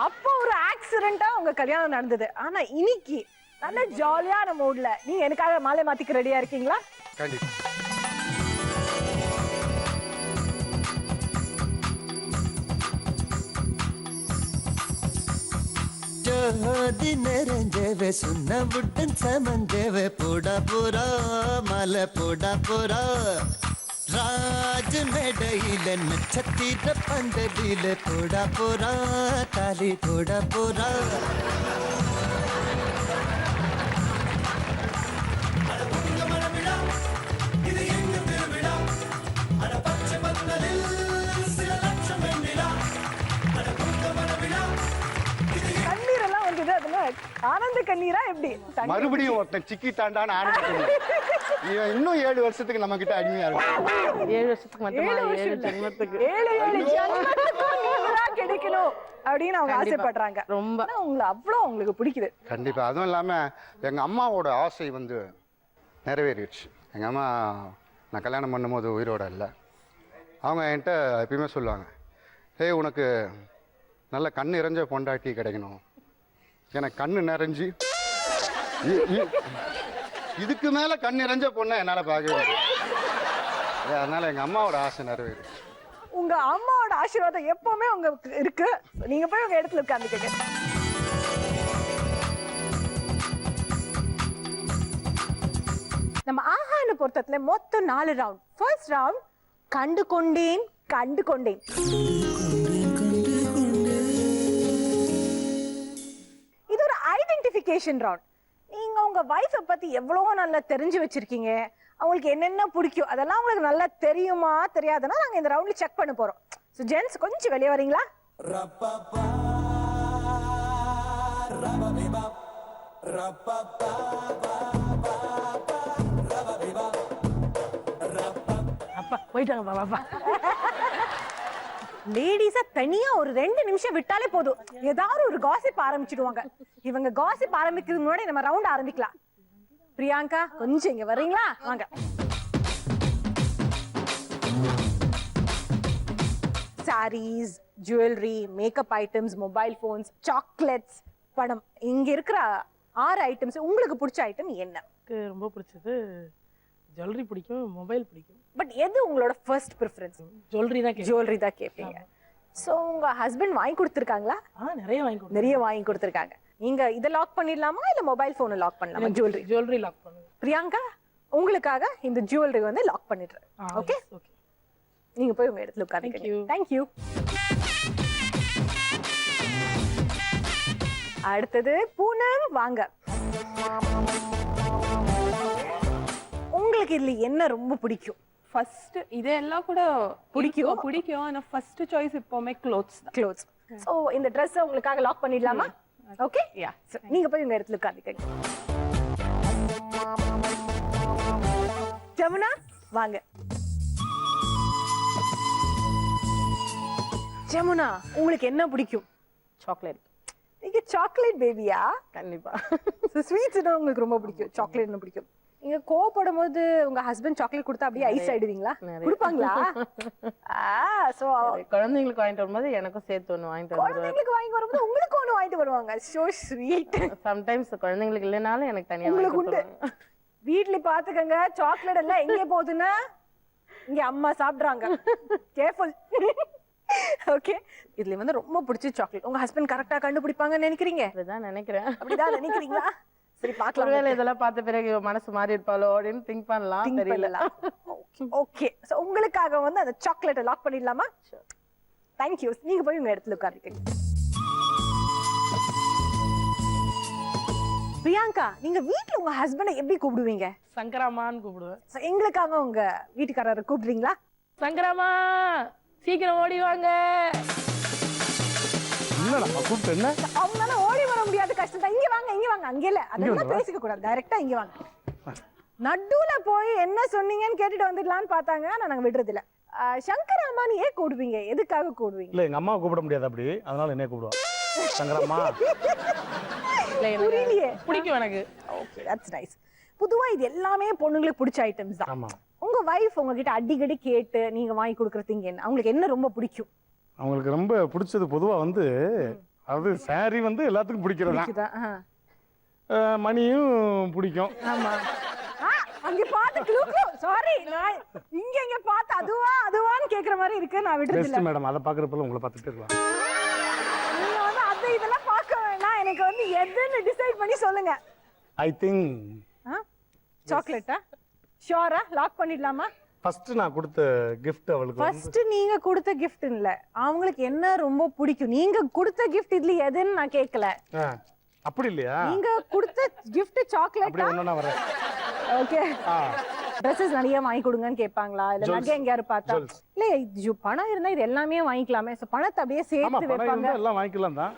B: அப்போ ஒரு ஆக்சிடென்ட்டா உங்க கல்யாணம் நடந்தது. ஆனா இன்னைக்கு நல்ல ஜாலியான மூட்ல நீங்க எனக்காக மாலை மாத்திக்க ரெடியா இருக்கீங்களா?
I: கண்டிப்பா.
F: ஜோதி நிறைஞ்சவே சுண்ண விட்டன் சமஞ்சவே போடா போரா மலை போடா போரா ராஜ மேடையில நட்சத்திர பந்தலில போடா போரா தாலி போடா போரா.
B: கண்ணீரெல்லாம் வந்தது, அதுல ஆனந்த கண்ணீரா எப்படி?
I: மறுபடியும் ஒருத்தன் சிக்கிட்டாண்டான்னு ஆனந்தம். இவன் இன்னும் 7 வருஷத்துக்கு நம்ம கிட்ட அடிமையா இருக்கும்.
E: 7 வருஷத்துக்கு மட்டுமா? 7 ஜென்மத்துக்கு.
B: 7 ஜென்மத்துக்கு நீங்கதான் கிடைக்கணும் அப்படின்னு அவங்க ஆசைப்படுறாங்க.
E: ரொம்ப
B: உங்களை அவ்வளவு உங்களுக்கு பிடிக்குது.
I: கண்டிப்பா. அதுவும் இல்லாம எங்க அம்மாவோட ஆசை வந்து நிறைவேறிடுச்சு. எங்க அம்மா நான் கல்யாணம் பண்ணும்போது உயிரோட இல்லை. அவங்க என்கிட்ட எப்பயுமே சொல்லுவாங்க, ஏய் உனக்கு நல்ல கண் நிறைஞ்ச பொண்டாட்டி கிடைக்கணும். எனக்கு கண்ணு நிறைஞ்சி இதுக்கு மேல கண் நிறைஞ்ச பொண்ணை என்னால பார்க்கவே முடியாது. அதனால எங்க அம்மாவோட ஆசை நிறைவேறிடுச்சு.
B: உங்க அம்மாவோட ஆசீர்வாதம் எப்பவுமே உங்களுக்கு இருக்கு. நீங்க போய் உங்க இடத்துல உட்கார்ந்துக்கங்க. நம்ம ஆஹான பொறுத்தத்துல மொத்தம் 4 ரவுண்ட். ஃபர்ஸ்ட் ரவுண்ட் கண்டு கொண்டேன் கண்டு கொண்டேன். இது ஒரு ஐடென்டிஃபிகேஷன் ரவுண்ட். நீங்க உங்க வைஃபை பத்தி எவ்வளவோ நல்லா தெரிஞ்சு வச்சிருக்கீங்க. அவங்களுக்கு என்னென்ன பிடிக்கும் அதெல்லாம் உங்களுக்கு நல்லா தெரியுமா தெரியாதுன்னா நாங்க இந்த ரவுண்ட்ல செக் பண்ண போறோம். சோ ஜென்ஸ் கொஞ்சம் வெளியே வரீங்களா?
E: அப்பா போயிட்டாங்க பாப்பா.
B: லேடிஸா தனியா ஒரு 2 நிமிஷம் விட்டாலே போதும், ஏதாவது ஒரு காசிப் ஆரம்பிச்சிடுவாங்க. இவங்க காசிப் ஆரம்பிக்கிறதுக்கு முன்னாடி நம்ம ரவுண்ட் ஆரம்பிக்கலாம். பிரியாங்கா கொஞ்சம் இங்க வரீங்களா? வாங்க. Sarees, jewellery, makeup items, mobile phones, chocolates, படம், இங்க இருக்கிற 6 ஐட்டம்ஸ் உங்களுக்கு பிடிச்ச ஐட்டம் என்ன?
E: ரொம்ப பிடிச்சது ஜுவல்லரி பிடிக்கும், மொபைல் பிடிக்கும்.
B: பட் எது உங்களோட ஃபர்ஸ்ட் ப்ரிஃபரன்ஸ்?
E: ஜுவல்லரி தான் கேட்கும்.
B: ஜுவல்லரி தான் கேட்பீங்க. ஸோ உங்க ஹஸ்பண்ட் வாங்கி கொடுத்துருக்காங்களா?
E: நிறைய வாங்கி கொடுக்கும்.
B: நிறைய வாங்கி கொடுத்துருக்காங்க. நீங்க இதை லாக் பண்ணிடலாமா இல்ல மொபைல் போனை லாக் பண்ணலாமா? ஜுவல்லரி
E: ஜுவல்லரி லாக் பண்ணுங்க.
B: பிரியங்கா உங்களுக்காக இந்த ஜுவல்லரி வந்து லாக் பண்ணிடுறேன். ஓகே
E: ஓகே,
B: நீங்க போய் உங்க இடத்துல உட்கார்ந்துக்கங்க. Thank you. அடுத்தது பூனம் வாங்க. உங்களுக்கு இதுல என்ன ரொம்ப பிடிக்கும்?
H: ஃபர்ஸ்ட் இதெல்லாம் கூட பிடிக்கும் ஆனா ஃபர்ஸ்ட் சாய்ஸ் எப்பவுமே க்ளோத்ஸ் தான்.
B: க்ளோத்ஸ். சோ இந்த Dress உங்களுக்காக லாக் பண்ணிடலாமா? ஓகே யா, நீங்க போய் உங்க இடத்துல உட்கார்ந்துக்கங்க. ஜமுனா வாங்க. ஜமுனா உங்களுக்கு என்ன பிடிக்கும்?
E: சாக்லேட்.
B: நீங்க சாக்லேட் பேபியா?
E: கண்டிப்பா.
B: ஸ்வீட்ஸ் உங்களுக்கு ரொம்ப பிடிக்கும், சாக்லேட் பிடிக்கும். நீங்க கோவப்படும் போது உங்க ஹஸ்பண்ட் சாக்லேட் கொடுத்தா அப்படியே ஐஸ் ஆயிடுவீங்களா? கொடுப்பாங்களா? சோ
E: குழந்தைங்களுக்கு வாங்கிட்டு வரும்போது எனக்கும் சேர்த்து ஒன்று வாங்கிட்டு வருவாங்க.
B: குழந்தைங்களுக்கு வாங்கி வரும்போது உங்களுக்கு ஒன்று வாங்கிட்டு வருவாங்க. So sweet.
E: சம்டைம்ஸ் குழந்தைங்களுக்கு இல்லைனாலும் எனக்கு தனியாக
B: உங்களுக்கு உண்டு. வீட்ல பாத்துக்கங்க, சாக்லேட் எல்லாம் எங்கே போகுதுன்னா இங்க அம்மா சாப்பிடுறாங்க. கேர்ஃபுல். ஓகே, இதுல வந்து ரொம்ப பிடிச்ச சாக்லேட் உங்க ஹஸ்பண்ட் கரெக்டா கண்டுபிடிப்பாங்கன்னு நினைக்கிறீங்க?
E: அப்படிதான் நினைக்கிறேன்.
B: அப்படிதான் நினைக்கிறீங்களா? சரி பார்க்கலாம்.
E: ஒருவேளை இதெல்லாம் பார்த்த பிறகு மனசு மாறி இருப்பாளோ அப்படின்னு திங்க் பண்ணலாம். தெரியல.
B: ஓகே, சோ உங்களுக்காக வந்து அந்த சாக்லேட்டை லாக் பண்ணிடலாமா? Thank you. நீங்க போய் உங்க இடத்துல உட்காருங்க. பிரியங்கா நீங்க வீட்ல உங்க ஹஸ்பண்டை எப்படி கூப்பிடுவீங்க?
E: சங்கராமான்னு கூப்பிடுவேன்.
B: எங்களுக்காக உங்க வீட்டுக்காரரை கூப்பிடுறீங்களா?
E: சங்கராமா சீக்கிரம் ஓடி வாங்க.
D: நம்ம கூப்பிட்டு என்ன
B: அவங்களால ஓடி வர முடியாது, கஷ்டம் தான். இங்க வாங்க, இங்க வாங்க. அங்க இல்ல, அதெல்லாம் பேசிக்க கூடாது. டைரக்டா இங்க வாங்க. நடுவுல போய் என்ன சொன்னீங்கன்னு கேட்டுட்டு வந்துடலாம்னு பார்த்தாங்க, நாங்க விடுறது இல்ல. சங்கராமான்னு ஏன் கூடுவீங்க? எதுக்காக கூடுவீங்க?
D: இல்ல எங்க அம்மாவை கூப்பிட முடியாது அப்படி, அதனால என்ன கூப்பிடுவா சங்கரம்மா.
B: புரியலையே.
E: பிடிக்கும் எனக்கு.
B: Okay, that's nice. பொதுவா இது எல்லாமே பொண்ணுங்களுக்கு பிடிச்ச ஐட்டம்ஸ் தான்.
D: ஆமா.
B: உங்க வைஃப் உங்ககிட்ட அடிக்கடி கேட்டு நீங்க வாங்கி கொடுக்குற திங் என்ன? அவங்களுக்கு என்ன ரொம்ப பிடிக்கும்?
D: அவங்களுக்கு ரொம்ப பிடிச்சது பொதுவா வந்து அது சாரி வந்து எல்லாத்துக்கும் பிடிக்கிறதா. மணியும் பிடிக்கும்.
B: ஆமா. அங்க பாத்து க்ளூ சாரி, நான் இங்க பாத்து அதுவான்னு கேக்குற மாதிரி இருக்கு. நான் விடுறது இல்ல
D: மேடம். அத பாக்குறப்பல உங்களை பார்த்துட்டே இருக்கலாம்.
B: நீங்க வந்து அத இதெல்லாம் பார்க்க வேணாம். எனக்கு வந்து எதுன்னு டிசைட் பண்ணி சொல்லுங்க.
D: ஐ திங்க்
B: சாக்லேட்டா? ஷூரா? லாக் பண்ணிடலாமா?
D: ஃபர்ஸ்ட் நான் கொடுத்த கிஃப்ட் அவளுக்கு.
B: ஃபர்ஸ்ட் நீங்க கொடுத்த கிஃப்ட் இல்ல, அவங்களுக்கு என்ன ரொம்ப பிடிக்கும். நீங்க கொடுத்த கிஃப்ட் இதுல எதுன்னு நான் கேட்கல.
D: அப்படி இல்லையா?
B: நீங்க கொடுத்த கிஃப்ட் சாக்லேட்.
D: அப்படி ஒண்ணா வரேன்.
B: ஓகே. Dresses நிறைய வாங்கி கொடுங்கன்னு கேட்பாங்களா? இல்ல நகை எங்கயாரு பார்த்தா? இல்ல இது பணம் இருந்தா இது எல்லாமே வாங்கிக்கலாமே. சோ பணத்தை அப்படியே சேர்த்து வைப்பாங்க.
D: எல்லாம் வாங்கிக்கலாம் தான்.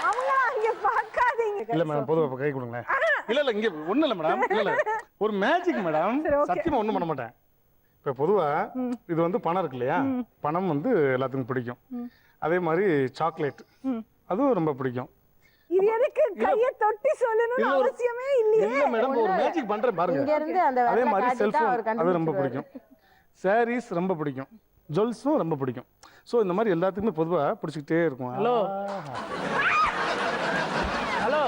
B: அவங்க அங்க பார்க்காதீங்க.
D: இல்ல மேடம், பொதுவா கை கொடுங்க. இல்ல இங்க ஒண்ணு இல்ல மேடம். இல்ல ஒரு மேஜிக் மேடம். சத்தியமா ஒண்ணும் பண்ண மாட்டேன். இப்ப பொதுவா இது வந்து பணம் இருக்கு இல்லையா? பணம் வந்து எல்லாத்துக்கும் பிடிக்கும். அதே மாதிரி சாக்லேட் அதுவும் ரொம்ப பிடிக்கும்.
B: இது எதுக்கு கைய தொட்டி சொல்லணும்னு அவசியமே இல்லையே.
D: இல்ல மேடம், ஒரு மேஜிக் பண்றேன் பாருங்க.
E: இங்க இருந்து அந்த
D: அதே மாதிரி செல்போன் அது ரொம்ப பிடிக்கும். சாரீஸ் ரொம்ப பிடிக்கும். ஜுவல்ஸும் ரொம்ப பிடிக்கும். சோ இந்த மாதிரி எல்லாத்துக்குமே பொதுவா பிடிச்சிக்கிட்டே இருக்கும்.
E: ஹலோ ஹலோ,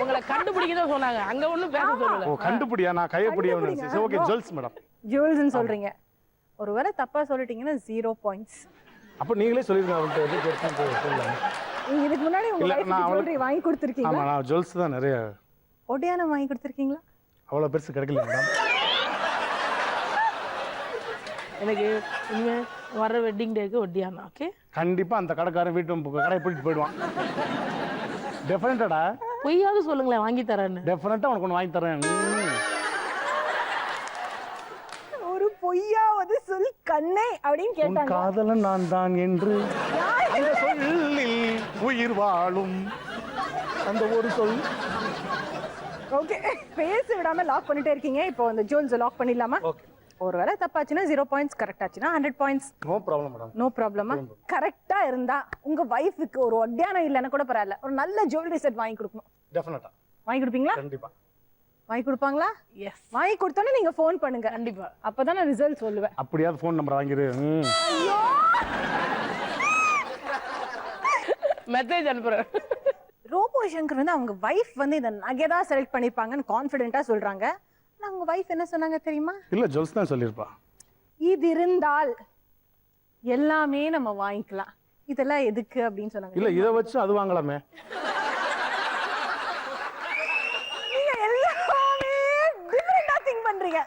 E: உங்களை கண்டுபிடிக்கதான் சொன்னாங்க. அங்க ஒண்ணும் பேச சொல்லல.
D: ஓ கண்டுபிடியா? நான் கையப்பிடியா நினைச்சேன். Okay, jewels madam.
B: ஜுவல்ஸ்னு சொல்றீங்க. ஒருவேளை தப்பா சொல்லிட்டீங்கன்னா 0 பாயிண்ட்ஸ்.
D: அப்ப நீங்களே சொல்லிருங்க அவள்கிட்ட எது கேட்கணும் சொல்லலாம்.
B: நீங்க இதுக்கு முன்னாடி உங்க வைஃப்க்கு ஜுவல்லரி வாங்கி கொடுத்திருக்கீங்க?
D: ஆமா, நான் ஜுவல்ஸ் தான் நிறைய.
B: ஒடியானம் வாங்கி கொடுத்திருக்கீங்களா?
D: அவ்வளவு பெருசு கிடைக்கல மேடம்.
E: எனக்கு இனிமே வர வெட்டிங் டேக்கு ஒட்டியானா. ஓகே,
D: கண்டிப்பா அந்த கடைக்காரன் வீட்டு கடையை போயிட்டு போயிடுவான். டெஃபினட்டடா.
E: பொய்யாவது சொல்லுங்களேன், வாங்கி தரேன்னு.
D: டெஃபினட்டா உனக்கு ஒன்று வாங்கி தரேன்.
B: ஒரு பொய்யாவது சொல் கண்ணே அப்படின்னு கேட்டாங்க.
D: காதலன் நான் தான் என்று அந்த சொல்லில் உயிர் வாழும் அந்த ஒரு சொல்.
B: ஓகே, பேச விடாம லாக் பண்ணிட்டே இருக்கீங்க. இப்போ அந்த ஜுவல்ஸ் லாக் பண்ணிடலாமா?
D: ஓகே.
B: ஒருவேளை தப்பாச்சுன்னா 0 பாயிண்ட்ஸ், கரெக்ட் ஆச்சுன்னா 100 points.
D: No problem madam.
B: No ப்ராப்ளமா? கரெக்டா இருந்தா உங்க வைஃப்க்கு ஒரு ஒட்டியானம் இல்லைன்னா கூட பரவாயில்ல, ஒரு நல்ல ஜுவல்லரி செட் வாங்கி கொடுக்கணும்.
D: டெஃபினட்டா.
B: வாங்கி கொடுப்பீங்களா?
D: கண்டிப்பா
B: வாங்கி கொடுப்பாங்களா?
E: எஸ்.
B: வாங்கி கொடுத்தோன்னே நீங்க ஃபோன் பண்ணுங்க.
E: கண்டிப்பா.
B: அப்பதான் நான் ரிசல்ட் சொல்லுவேன்.
D: அப்படியாவது ஃபோன் நம்பர் வாங்கிரு.
E: மெசேஜ் அனுப்புறேன்.
B: ரோபோ சங்கர் வந்து அவங்க வைஃப் வந்து இந்த நகை தான் செலக்ட் பண்ணிருப்பாங்கன்னு கான்ஃபிடென்ட்டா சொல்றாங்க. நாங்க உங்க வைஃப் என்ன சொன்னாங்க தெரியுமா?
D: இல்ல ஜொல்ஸ் தான் சொல்லியிருப்பா.
B: இது இருந்தால் எல்லாமே நம்ம வாங்கிக்கலாம், இதெல்லாம் எதுக்கு அப்படின்னு சொன்னாங்க.
D: இல்ல இதை வச்சு அது வாங்கலாமே.
B: நீங்க எல்லாமே டிஃபரெண்டா திங்க் பண்றீங்க.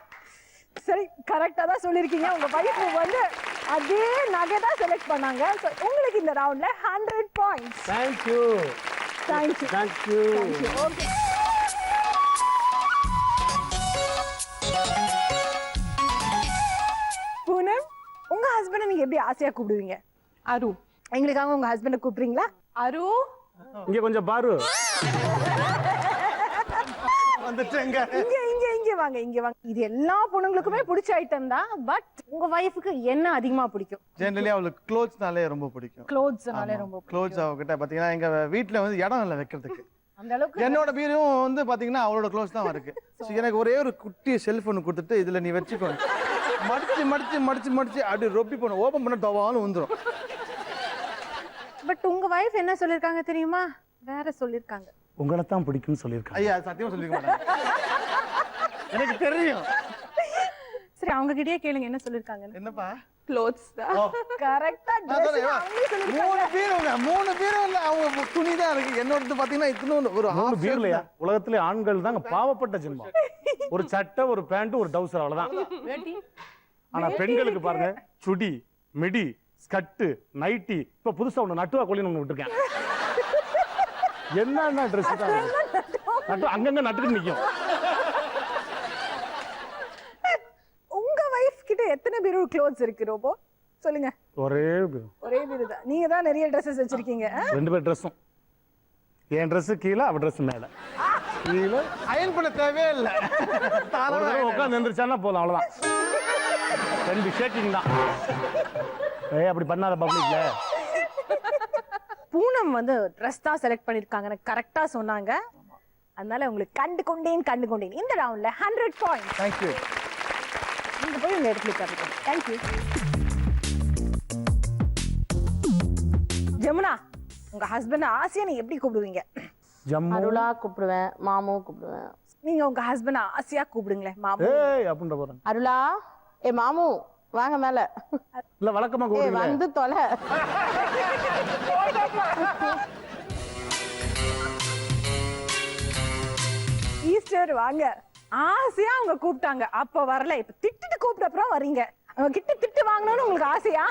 B: சரி, கரெக்டா தான் சொல்லிருக்கீங்க. உங்க வைஃப் வந்து அதே நகை தான் செலக்ட் பண்ணாங்க. So, உங்களுக்கு இந்த ரவுண்ட்ல 100 points.
D: Thank you.
B: Thank you.
D: Thank you.
B: Okay. Poonam, உங்க ஹஸ்பண்டை நீங்க எப்படி ஆசையா கூப்பிடுவீங்க?
H: அரு.
B: எங்களுக்காக உங்க ஹஸ்பண்டை கூப்பிடுறீங்களா?
H: அரு.
D: இங்க கொஞ்சம் பாரு.
G: வந்துட்டேங்க.
B: இங்க இங்க இங்க வாங்க, இங்க வாங்க. இது எல்லா பொண்ணுங்களுக்குமே பிடிச்ச ஐட்டம் தான். பட் உங்க வைஃப்க்கு என்ன அதிகமா பிடிக்கும்?
G: ஜெனரலி அவளுக்கு க்ளோத்ஸ்னாலே ரொம்ப பிடிக்கும்.
B: க்ளோத்ஸ்னாலே ரொம்ப பிடிக்கும்.
G: க்ளோத்ஸ் அவகிட்ட பாத்தீங்கன்னா எங்க வீட்ல வந்து இடம் இல்லை வைக்கிறதுக்கு.
B: அந்த அளவுக்கு
G: என்னோட பீரும் வந்து பாத்தீங்கன்னா அவளோட க்ளோத்ஸ் தான் இருக்கு. So, எனக்கு ஒரே ஒரு குட்டி செல்ஃப் ஒன்று கொடுத்துட்டு இதுல நீ வச்சுக்கோ, மடிச்சு மடிச்சு மடிச்சு மடிச்சு அப்படி ரொப்பி போன ஓபன் பண்ண தவாலும் வந்துடும்.
B: பட் உங்க வைஃப் என்ன சொல்லிருக்காங்க தெரியுமா? வேற சொல்லிருக்காங்க.
D: உங்களை தான் பிடிக்கும்னு சொல்லியிருக்காங்க.
G: ஐயா சத்தியமா சொல்லிக்க மாட்டேன், எனக்கு தெரியும்.
B: சரி, அவங்க கிட்டயே கேளுங்க என்ன சொல்லிருக்காங்க.
G: என்னப்பா?
H: க்ளோத்ஸ் தான்.
B: கரெக்ட்டா
G: மூணு பேரும் இல்ல, அவங்க துணி தான் இருக்கு. என்னோட பாத்தீங்கன்னா இன்னொன்னு ஒரு
D: 3 பேர் இல்லையா? உலகத்திலே ஆண்கள் தாங்க பாவப்பட்ட ஜென்மம். ஒரு சட்டை, ஒரு பேண்ட், ஒரு டவுசர், அவ்வளவுதான். ஆனா பெண்களுக்கு பாருங்க, சுடி, மிடி, ஸ்கட்டு, நைட்டி, இப்ப புதுசா ஒண்ணு நட்டுவா கொள்ளின்னு ஒண்ணு விட்டுருக்கேன். என்ன ட்ரெஸ் தான் நட்டு அங்கங்க நட்டுக்கு நிக்கும்.
B: உங்க வைஃப் கிட்ட எத்தனை பீரோ க்ளோத்ஸ் இருக்கு ரோபோ? சொல்லுங்க.
D: ஒரே
B: பீரோ தான். நீங்க தான் நிறைய ட்ரெஸ்ஸஸ் வச்சிருக்கீங்க.
D: 2 பேர் ட்ரெஸ்ஸும். என் ட்ரெஸ் கீழே, அவ ட்ரெஸ் மேல. கீழே
G: அயன் பண்ண தேவையே இல்ல,
D: உட்காந்து எந்திரிச்சானா போதும், அவ்வளவுதான். 2 ஷேக்கிங் தான். அப்படி பண்ணாத பப்ளிக்ல.
B: பூனம் வந்து ட்ரெஸ் தான் செலக்ட் பண்ணிருக்காங்கன்னு கரெக்டா சொன்னாங்க. அதனால உங்களுக்கு கண்டு கொண்டேன் இந்த ரவுண்ட்ல 100 பாயிண்ட்ஸ்.
G: Thank you.
B: நீங்க போய் உங்க இடத்துல உட்காருங்க. Thank you. ஜமுனா, உங்க ஹஸ்பண்ட் ஆசையா நீங்க எப்படி கூப்பிடுவீங்க?
D: ஜம்மு.
E: அருளா கூப்பிடுவேன், மாமு கூப்பிடுவேன்.
B: நீங்க உங்க ஹஸ்பண்ட் ஆசையா கூப்பிடுங்களேன். மாமு.
D: ஏய் அப்படின்ற போறேன்.
E: அருளா, ஏ மாமு வாங்க மேல.
D: இல்ல வழக்கமா கூப்பிடுங்க.
E: வந்து தொலை.
B: ஈஸ்டர் வாங்க, ஆசையா அவங்க கூப்பிட்டாங்க, அப்ப வரல. இப்ப திட்டிட்டு கூப்பிட்ட அப்புறம் வர்றீங்க. அவங்க கிட்ட திட்டு வாங்கணும்னு உங்களுக்கு ஆசையா?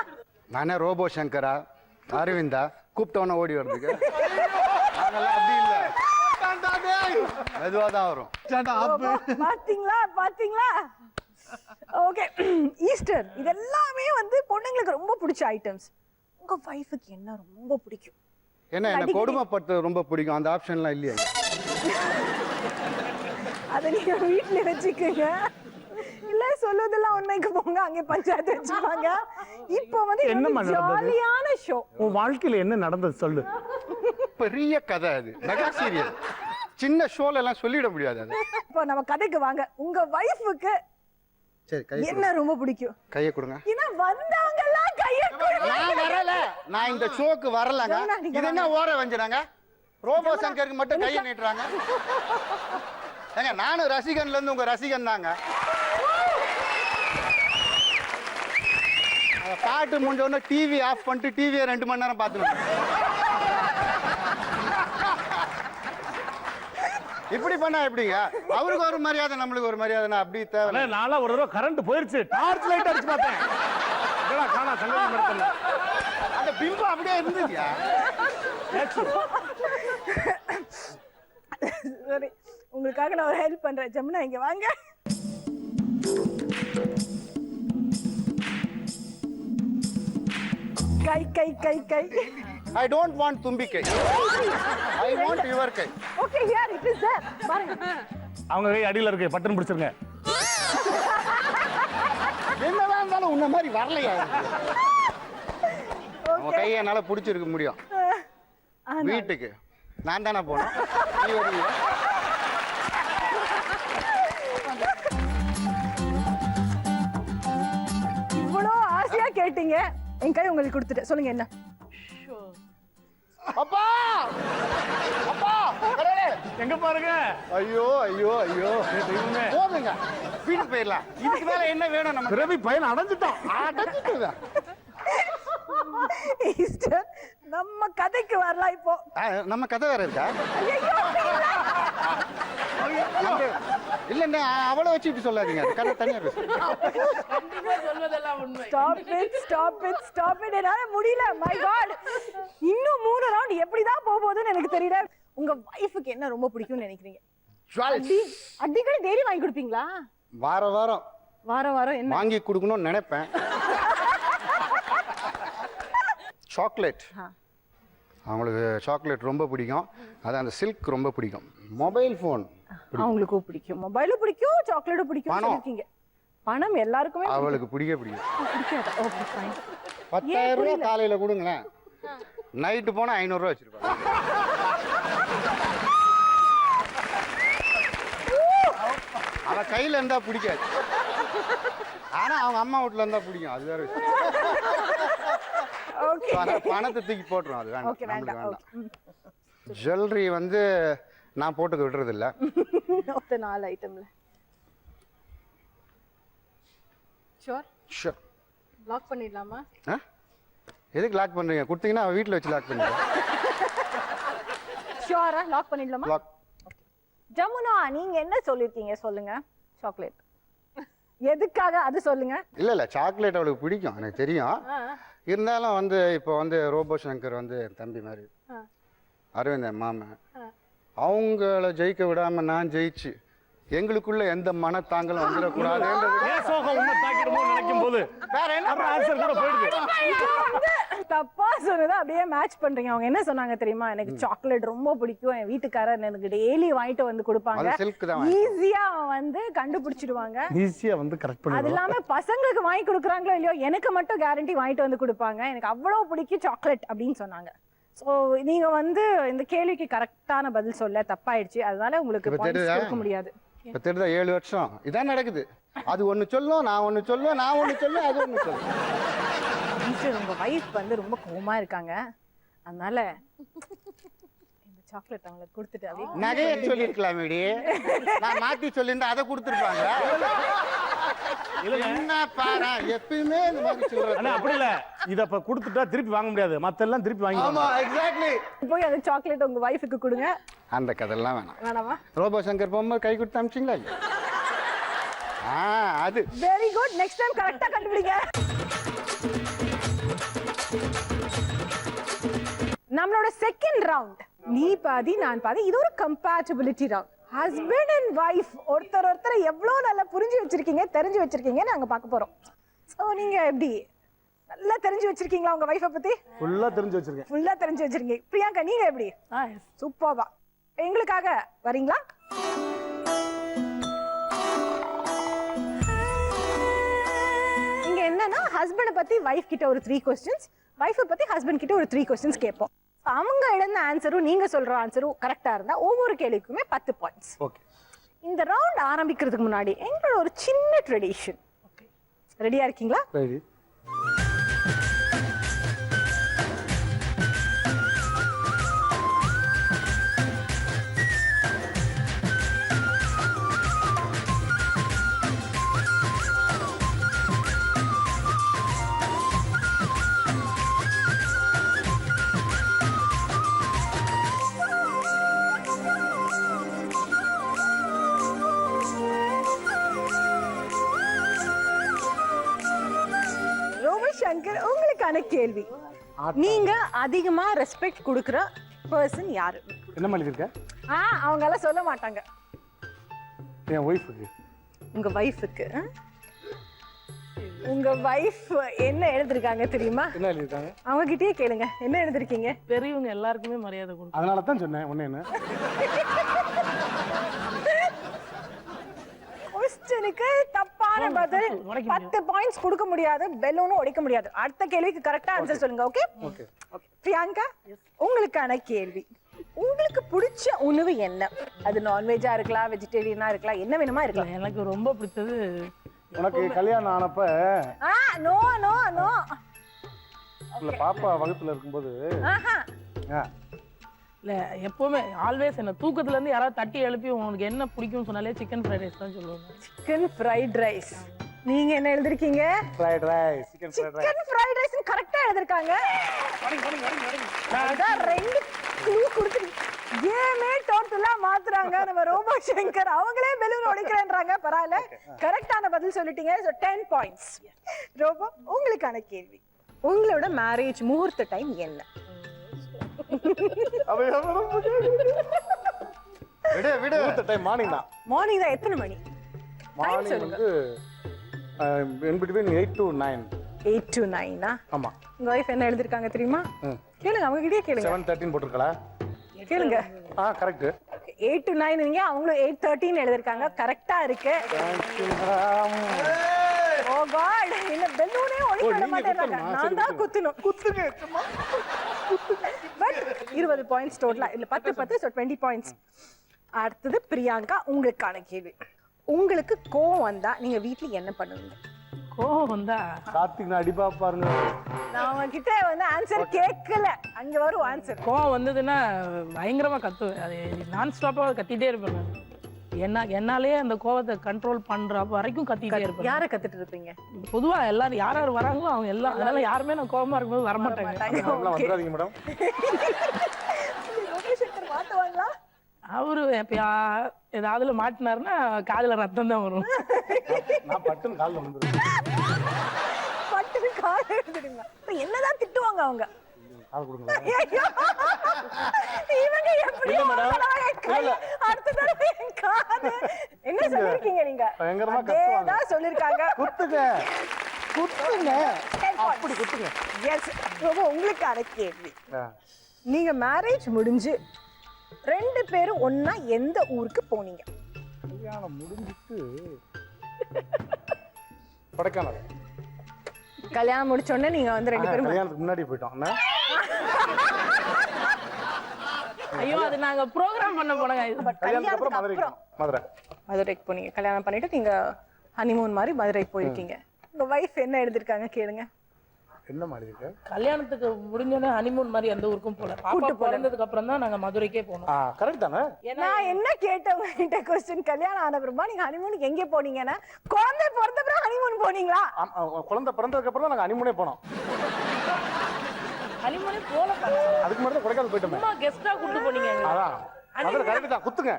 I: நானே ரோபோ சங்கரா, அரவிந்தா கூப்பிட்டவன ஓடி வர்றதுக்கு. நாங்கெல்லாம் அப்படி இல்ல, மெதுவா தான் வரும்.
B: பாத்தீங்களா? ஓகே, ஈஸ்டர் இதெல்லாமே வந்து பொண்ணுங்களுக்கு ரொம்ப பிடிச்ச ஐட்டம்ஸ். உங்க வைஃபுக்கு என்ன ரொம்ப பிடிக்கும்?
I: என்ன என்ன கொடுமைப்பட்டு ரொம்ப பிடிக்கும், அந்த ஆப்ஷன்லாம் இல்லையா?
B: அதை நீங்க வீட்டுல வச்சுக்கோங்க. இல்ல சொல்லுதெல்லாம் உண்மைக்கு போங்க, அங்கே பஞ்சாயத்து வச்சுப்பாங்க. இப்போ வந்து
D: என்னம்மா நடந்தது?
B: ஜாலியான ஷோ.
D: உன் வாழ்க்கையில என்ன நடந்தது சொல்லு.
I: பெரிய கதை அது, மெகா சீரியல். சின்ன ஷோல எல்லாம் சொல்லிட முடியாது அது.
B: இப்போ நம்ம கதைக்கு வாங்க. உங்க வைஃபுக்கு
I: சரி, கையை
B: என்ன ரொம்ப பிடிக்கும்?
I: கையை கொடுங்க.
B: இத வந்தாங்களா கையை கொடுங்க.
I: நான் வரல, நான் இந்த ஷோக்கு வரலங்க. இது என்ன ஓர வஞ்சனாங்க? ரோபோ சங்கருக்கு மட்டும் கையை நீட்டுறாங்க. ஏங்க நானும் ரசிகன்ல இருந்து உங்க ரசிகன் தாங்க. பாட்டு முடிஞ்ச உடனே டிவி ஆஃப் பண்ணிட்டு டிவியை 2 மணி நேரம் பார்த்துருங்க. இப்படி பண்ணா எப்படிங்க? அவருக்கு ஒரு மரியாதை, நம்மளுக்கு ஒரு மரியாதை. அப்படி தேவை.
D: நாளா ஒரு தடவை கரண்ட் போயிருச்சு, டார்ச் லைட் அடிச்சு பார்த்தேன். காணா சங்கதி மரத்துல
I: அந்த பிம்பம் அப்படியே இருந்துச்சு.
B: சரி, உங்களுக்காக நான் ஒரு ஹெல்ப் பண்றேன். ஜமுனா இங்க வாங்க. கை கை கை கை.
I: I don't want தும்பிக்கை. I want your guy.
B: Okay, here it is there. பாருங்க.
D: அவங்க கை அடியில இருக்கு, பட்டன் பிடிச்சிருங்க.
I: என்னதான் இருந்தாலும் உன்ன மாதிரி வரலையா? உன் கையை என்னால பிடிச்சிருக்க முடியும். வீட்டுக்கு நான் தானே போனோம், நீ வருவீங்க.
B: இவ்வளோ ஆசையா கேட்டீங்க, என் கை உங்களுக்கு கொடுத்துட்டேன். சொல்லுங்க என்ன?
I: அப்பா அப்பா கடவுளே
D: எங்க பாருங்க.
I: ஐயோ ஐயோ ஐயோ
D: தெய்வமே.
I: போதுங்க, வீட்டுக்கு போயிடலாம். இதுக்கு மேல என்ன வேணும் நம்ம?
D: பிறவி பையன் அடைஞ்சிட்டான்.
I: அடைஞ்சிட்டுதா.
B: ஈஸ்டர், நம்ம கதைக்கு வரலாம் இப்போ.
I: நம்ம கதை வேற இருக்கா? இல்ல அவளை வச்சுட்டு சொல்லாதீங்க, கதை தனியா பேசு.
E: கண்டிப்பா சொல்வதெல்லாம் உண்மை.
B: Stop it. என்னால முடியல. மை காட், இன்னும் 3 ரவுண்ட் எப்படிதான் போகுதுன்னு எனக்கு தெரியல. உங்க வைஃபுக்கு என்ன ரொம்ப பிடிக்கும்னு நினைக்கிறீங்க? அடிக்கடி டெய்லி வாங்கி கொடுப்பீங்களா?
I: வாரம்
B: வாரம் என்ன
I: வாங்கி கொடுக்கணும்னு நினைப்பேன். சாக்லேட், அவங்களுக்கு சாக்லேட் ரொம்ப பிடிக்கும். அது அந்த சில்க் ரொம்ப பிடிக்கும். மொபைல் ஃபோன்
B: அவங்களுக்கும் பிடிக்கும், மொபைலும் பிடிக்கும், சாக்லேட்டும் பிடிக்கும்
I: பணம்.
B: சொல்லிருக்கீங்க. பணம் எல்லாருக்குமே
I: அவளுக்கு பிடிக்கும்.
B: பிடிக்காது. Okay fine.
I: 10,000 ரூபாய் காலையில கொடுங்களேன், நைட்டு போனா 500 ரூபாய் வச்சிருப்பாங்க. அவ கையில இருந்தா பிடிக்காது, ஆனா அவங்க அம்மா வீட்டுல இருந்தா பிடிக்கும். அது வேற விஷயம்.
B: ஓகே,
I: பணத்தை தூக்கி போட்டுரும். அது
B: ஓகே
I: வேண்டாம்,
B: வேண்டாம்.
I: வேண்டாம். ஜுவல்லரி வந்து நான் போட்டுக்க விடுறது இல்ல.
B: Okay, 4 ஐட்டம்ல
I: sure.
B: லாக் பண்ணிடலாமா?
I: எதுக்கு லாக் பண்றீங்க? கொடுத்தீங்கன்னா வீட்டுல வச்சு லாக் பண்ணிடுறேன்.
B: ஷூரா லாக் பண்ணிடலாமா?
I: லாக்.
B: ஜமுனா, நீங்க என்ன சொல்லிருக்கீங்க சொல்லுங்க? சாக்லேட் எதுக்காக அது சொல்லுங்க.
I: இல்ல சாக்லேட் அவளுக்கு பிடிக்கும், எனக்கு தெரியும். இருந்தாலும் வந்து இப்போ வந்து ரோபோ சங்கர் வந்து என் தம்பி மாதிரி, அரவிந்த் என் மாமன், அவங்கள ஜெயிக்க விடாம நான் ஜெயிச்சு எங்களுக்குள்ள எந்த மனத்தாங்களும் வந்துடக்கூடாது.
D: நினைக்கும் போது
I: வேற என்ன
D: ஆன்சர் கூட போயிடுது.
B: தப்பா சொன்னதை அப்படியே மேட்ச் பண்றீங்க. அவங்க என்ன சொன்னாங்க தெரியுமா? எனக்கு சாக்லேட் ரொம்ப பிடிக்கும், என் வீட்டுக்காரர் எனக்கு டெய்லி வாங்கிட்டு வந்து கொடுப்பாங்க,
I: சில்க் தான்
B: ஈஸியா வந்து கண்டுபிடிச்சிடுவாங்க,
D: ஈஸியா வந்து கரெக்ட் பண்ணி.
B: அது இல்லாம பசங்களுக்கு வாங்கி கொடுக்குறாங்களோ இல்லையோ, எனக்கு மட்டும் கேரண்டி வாங்கிட்டு வந்து கொடுப்பாங்க, எனக்கு அவ்வளவு பிடிக்கும் சாக்லேட் அப்படின்னு சொன்னாங்க. சோ நீங்க வந்து இந்த கேள்விக்கு கரெக்டான பதில் சொல்ல தப்பாயிடுச்சு, அதனால உங்களுக்கு points கொடுக்க முடியாது.
I: இப்ப தெரியுதா? 7 வருஷம் இதான் நடக்குது. அது ஒண்ணு சொல்லும், நான் ஒண்ணு சொல்லுவேன், நான் ஒண்ணு சொல்லுவேன், அது ஒண்ணு சொல்லும்.
B: உங்க வைஃப் வந்து ரொம்ப கோவமா இருக்காங்க, அதனால இந்த சாக்லேட் அவங்களுக்கு கொடுத்துட்டு அப்படியே
I: நகைய சொல்லிருக்கலாம். நான் மாத்தி சொல்லியிருந்தா அதை கொடுத்துருப்பாங்க. என்ன பாரு, எப்பயுமே இந்த மாதிரி சொல்றேன்.
D: அப்படி இல்ல, இத இப்ப கொடுத்துட்டா திருப்பி வாங்க முடியாது, மத்தெல்லாம் திருப்பி வாங்கி.
I: ஆமா, எக்ஸாக்ட்லி.
B: போய் அந்த சாக்லேட் உங்க வைஃபுக்கு கொடுங்க.
I: அந்த கதெல்லாம் வேணாம்.
B: வேணாமா?
I: ரோபோ சங்கர் போகும்போது கை கொடுத்து அமிச்சிங்களா? அது
B: வெரி குட். நெக்ஸ்ட் டைம் கரெக்டா கண்டுபிடிங்க. நம்மளோட செகண்ட் ரவுண்ட் நீ பாதி நான் பாதி. இது ஒரு compatibility round. Husband and wife ஒருத்தர் எவ்வளவு நல்லா புரிஞ்சு வச்சிருக்கீங்க, தெரிஞ்சு வச்சிருக்கீங்க நாங்க பார்க்க போறோம். சோ நீங்க எப்படி நல்லா தெரிஞ்சு வச்சிருக்கீங்களா உங்க வைஃபை பத்தி?
D: ஃபுல்லா தெரிஞ்சு வச்சிருக்கேன்.
B: ஃபுல்லா தெரிஞ்சு வச்சிருக்கீங்க. பிரியங்கா நீங்க எப்படி? சூப்பர்வா. எங்களுக்காக வரீங்களா? இங்க என்னன்னா ஹஸ்பண்ட பத்தி வைஃப் கிட்ட ஒரு 3 क्वेश्चंस, வைஃபை பத்தி ஹஸ்பண்ட் கிட்ட ஒரு 3 क्वेश्चंस கேட்போம். அவங்க எழுந்த ஆன்சரும் நீங்க சொல்ற ஆன்சரும் கரெக்டா இருந்தா ஒவ்வொரு கேள்விக்குமே 10 பாயிண்ட்ஸ்.
D: ஓகே.
B: இந்த ரவுண்ட் ஆரம்பிக்கிறதுக்கு முன்னாடி எங்களோட ஒரு சின்ன ட்ரெடிஷன். ஓகே, ரெடியா இருக்கீங்களா?
D: ரெடி.
B: சங்கர், உங்களுக்கான கேள்வி. நீங்க அதிகமா ரெஸ்பெக்ட் கொடுக்கிற பர்சன் யாரு?
D: என்ன மாதிரி இருக்க?
B: அவங்க எல்லாம் சொல்ல மாட்டாங்க.
D: என் வைஃபுக்கு.
B: உங்க வைஃபுக்கு? உங்க வைஃப் என்ன எழுதிருக்காங்க தெரியுமா?
D: என்ன எழுதிருக்காங்க?
B: அவங்க கிட்டயே கேளுங்க, என்ன எழுதிருக்கீங்க?
E: பெரியவங்க எல்லாருக்குமே மரியாதை கொடுக்கும்.
D: அதனால தான் சொன்னேன் ஒண்ணே என்ன.
B: क्वेश्चनக்கு தப்பான பதில் 10 பாயிண்ட்ஸ் கொடுக்க முடியாது, பெலூனும் உடைக்க முடியாது. அடுத்த கேள்விக்கு கரெக்ட்டா ஆன்சர் சொல்லுங்க. Okay
D: okay.
B: பிரியங்கா, உங்களுக்கான கேள்வி. உங்களுக்கு பிடிச்ச உணவு என்ன? அது நான்வெஜ்ஜா இருக்கலாம், வெஜிடேரியனா இருக்கலாம், என்ன வேணுமா இருக்கலாம்.
E: எனக்கு ரொம்ப பிடிச்சது,
D: உனக்கு கல்யாணம் ஆனப்ப
B: நோ நோ நோ
D: இல்ல பாப்பா வகுப்புல இருக்கும்போது
E: இல்லை எப்போவுமே ஆல்வேஸ் என்ன தூக்கத்துலேருந்து யாராவது தட்டி எழுப்பி உங்களுக்கு என்ன பிடிக்கும்னு சொன்னாலே சிக்கன் ஃப்ரைட் ரைஸ் தான் சொல்லுவாங்க.
B: Chicken fried rice. நீங்க என்ன எழுதிருக்கீங்க?
D: Fried rice, chicken fried rice.
B: Chicken fried rice கரெக்டா எழுதிருக்காங்க. நான் ரெண்டு க்ளூ கொடுத்துட்டேன். கேமே டோட்டலா மாத்துறாங்க நம்ம ரோபோ சங்கர். அவங்களே பெலூன் உடைக்கிறேன்றாங்க. பரவாயில்ல, கரெக்டான பதில் சொல்லிட்டீங்க. So 10 points. ரோபோ, உங்களுக்கான கேள்வி. உங்களோட மேரேஜ் முகூர்த்த டைம் என்ன?
I: விடு விடு.
D: டைம் மார்னிங் தான்.
B: மார்னிங் தான். எத்தனை மணி?
D: மார்னிங் வந்து in between 8 to 9.
B: 8 to 9.
D: ஆமா.
B: உங்க வைஃப் என்ன எழுதிருக்காங்க தெரியுமா? கேளுங்க, அவங்க கிட்டே கேளுங்க.
D: 7:13 போட்டுருக்கா?
B: கேளுங்க.
D: கரெக்ட்.
B: 8 to 9 நீங்க, அவங்களும் 8:13 எழுதிருக்காங்க. கரெக்டா இருக்கு. ஓ காட், இந்த பெலூனே ஒளிக்க விட மாட்டேறாங்க. நான் தான் குத்துணும். குத்துங்க சும்மா. பட் 20 பாயிண்ட்ஸ் டோட்டலா. இல்ல 10 so 20 பாயிண்ட்ஸ். அடுத்தது பிரியாங்கா, உங்களுக்கான கேள்வி. உங்களுக்கு கோவம் வந்தா நீங்க வீட்ல என்ன பண்ணுவீங்க?
E: கோவம் வந்தா
D: கார்த்திக் நான் அடிப்பா பாருங்க.
B: நான் உங்ககிட்ட வந்து ஆன்சர் கேட்கல, அங்க வரும் ஆன்சர்.
E: கோவம் வந்ததுன்னா பயங்கரமாக கத்துவேன். அது நான் ஸ்டாப்பாக கத்திட்டே இருப்பேன் நான். என்னாலே அந்த கோவத்தை கண்ட்ரோல் பண்ற வரைக்கும் கத்திட்டே இருப்பேன்.
B: யாரை கத்துட்டு இருப்பீங்க?
E: பொதுவா எல்லாரும் யார் யார் வராங்களோ அவங்க எல்லாம். அதனால யாருமே நான் கோவமா இருக்கும்போது வரமாட்டாங்க.
D: வந்துடாதீங்க மேடம்.
B: ரோபோசங்கர் மாட்டுவாங்களா?
E: அவரு எப்பயா ஏதாவதுல மாட்டினாருன்னா காதுல ரத்தம் தான் வரும்.
D: நான் பட்டுன்னு காலில் வந்துடுவேன்.
B: பட்டுன்னு கால் எடுத்துடுங்க. என்னதான் திட்டுவாங்க அவங்க?
D: கால் கொடுங்களா?
B: இவங்க எப்படி அடுத்த தடவை என் காது என்ன சொல்லிருக்கீங்க நீங்க?
D: பயங்கரமா கத்துவாங்க.
B: அதேதான் சொல்லிருக்காங்க.
D: குத்துங்க குத்துங்க, அப்படி குத்துங்க.
B: எஸ். ரொம்ப உங்களுக்கான கேள்வி. நீங்க மேரேஜ் முடிஞ்சு 2 பேரும் ஒண்ணா எந்த ஊருக்கு போனீங்க?
D: கல்யாணம் முடிஞ்சிட்டு கொடைக்கானல்.
B: கல்யாணம் முடிச்ச உடனே நீங்க வந்து 2 பேரும்
D: கல்யாணத்துக்கு முன்னாடி போயிட்டோம்.
E: ஐயோ, அது நாங்க ப்ரோக்ராம் பண்ண போனோங்க.
D: கல்யாணத்துக்கு அப்புறம்
B: மதுரைக்கு போனீங்க. கல்யாணம் பண்ணிட்டு நீங்க ஹனிமூன் மாதிரி மதுரைக்கு போயிருக்கீங்க. உங்க வைஃப் என்ன எழுதிருக்காங்க கேளுங்க.
D: என்ன மாதிரி இருக்கு?
E: கல்யாணத்துக்கு முடிஞ்சோடனே ஹனிமூன் மாதிரி எந்த ஊருக்கும் போல. பாப்பா பிறந்ததுக்கு அப்புறம் தான் நாங்க மதுரைக்கே போனோம்.
D: கரெக்ட் தானே?
B: நான் என்ன கேட்டேன் உங்ககிட்ட क्वेश्चन, கல்யாணம் ஆன அப்புறமா நீங்க ஹனிமூனுக்கு எங்க போனீங்கன்னா, குழந்தை பிறந்த அப்புறம் ஹனிமூன் போனீங்களா?
D: குழந்தை பிறந்ததுக்கு அப்புறம் நாங்க ஹனிமூனே போனோம்.
E: ஹனிமூனே போல.
D: அதுக்கு மட்டும் கொடைக்கானல் போயிட்டோமே.
E: சும்மா கெஸ்டா கூட்டி போனீங்க.
D: அதான் மதுரை கரெக்ட் தான். குத்துங்க.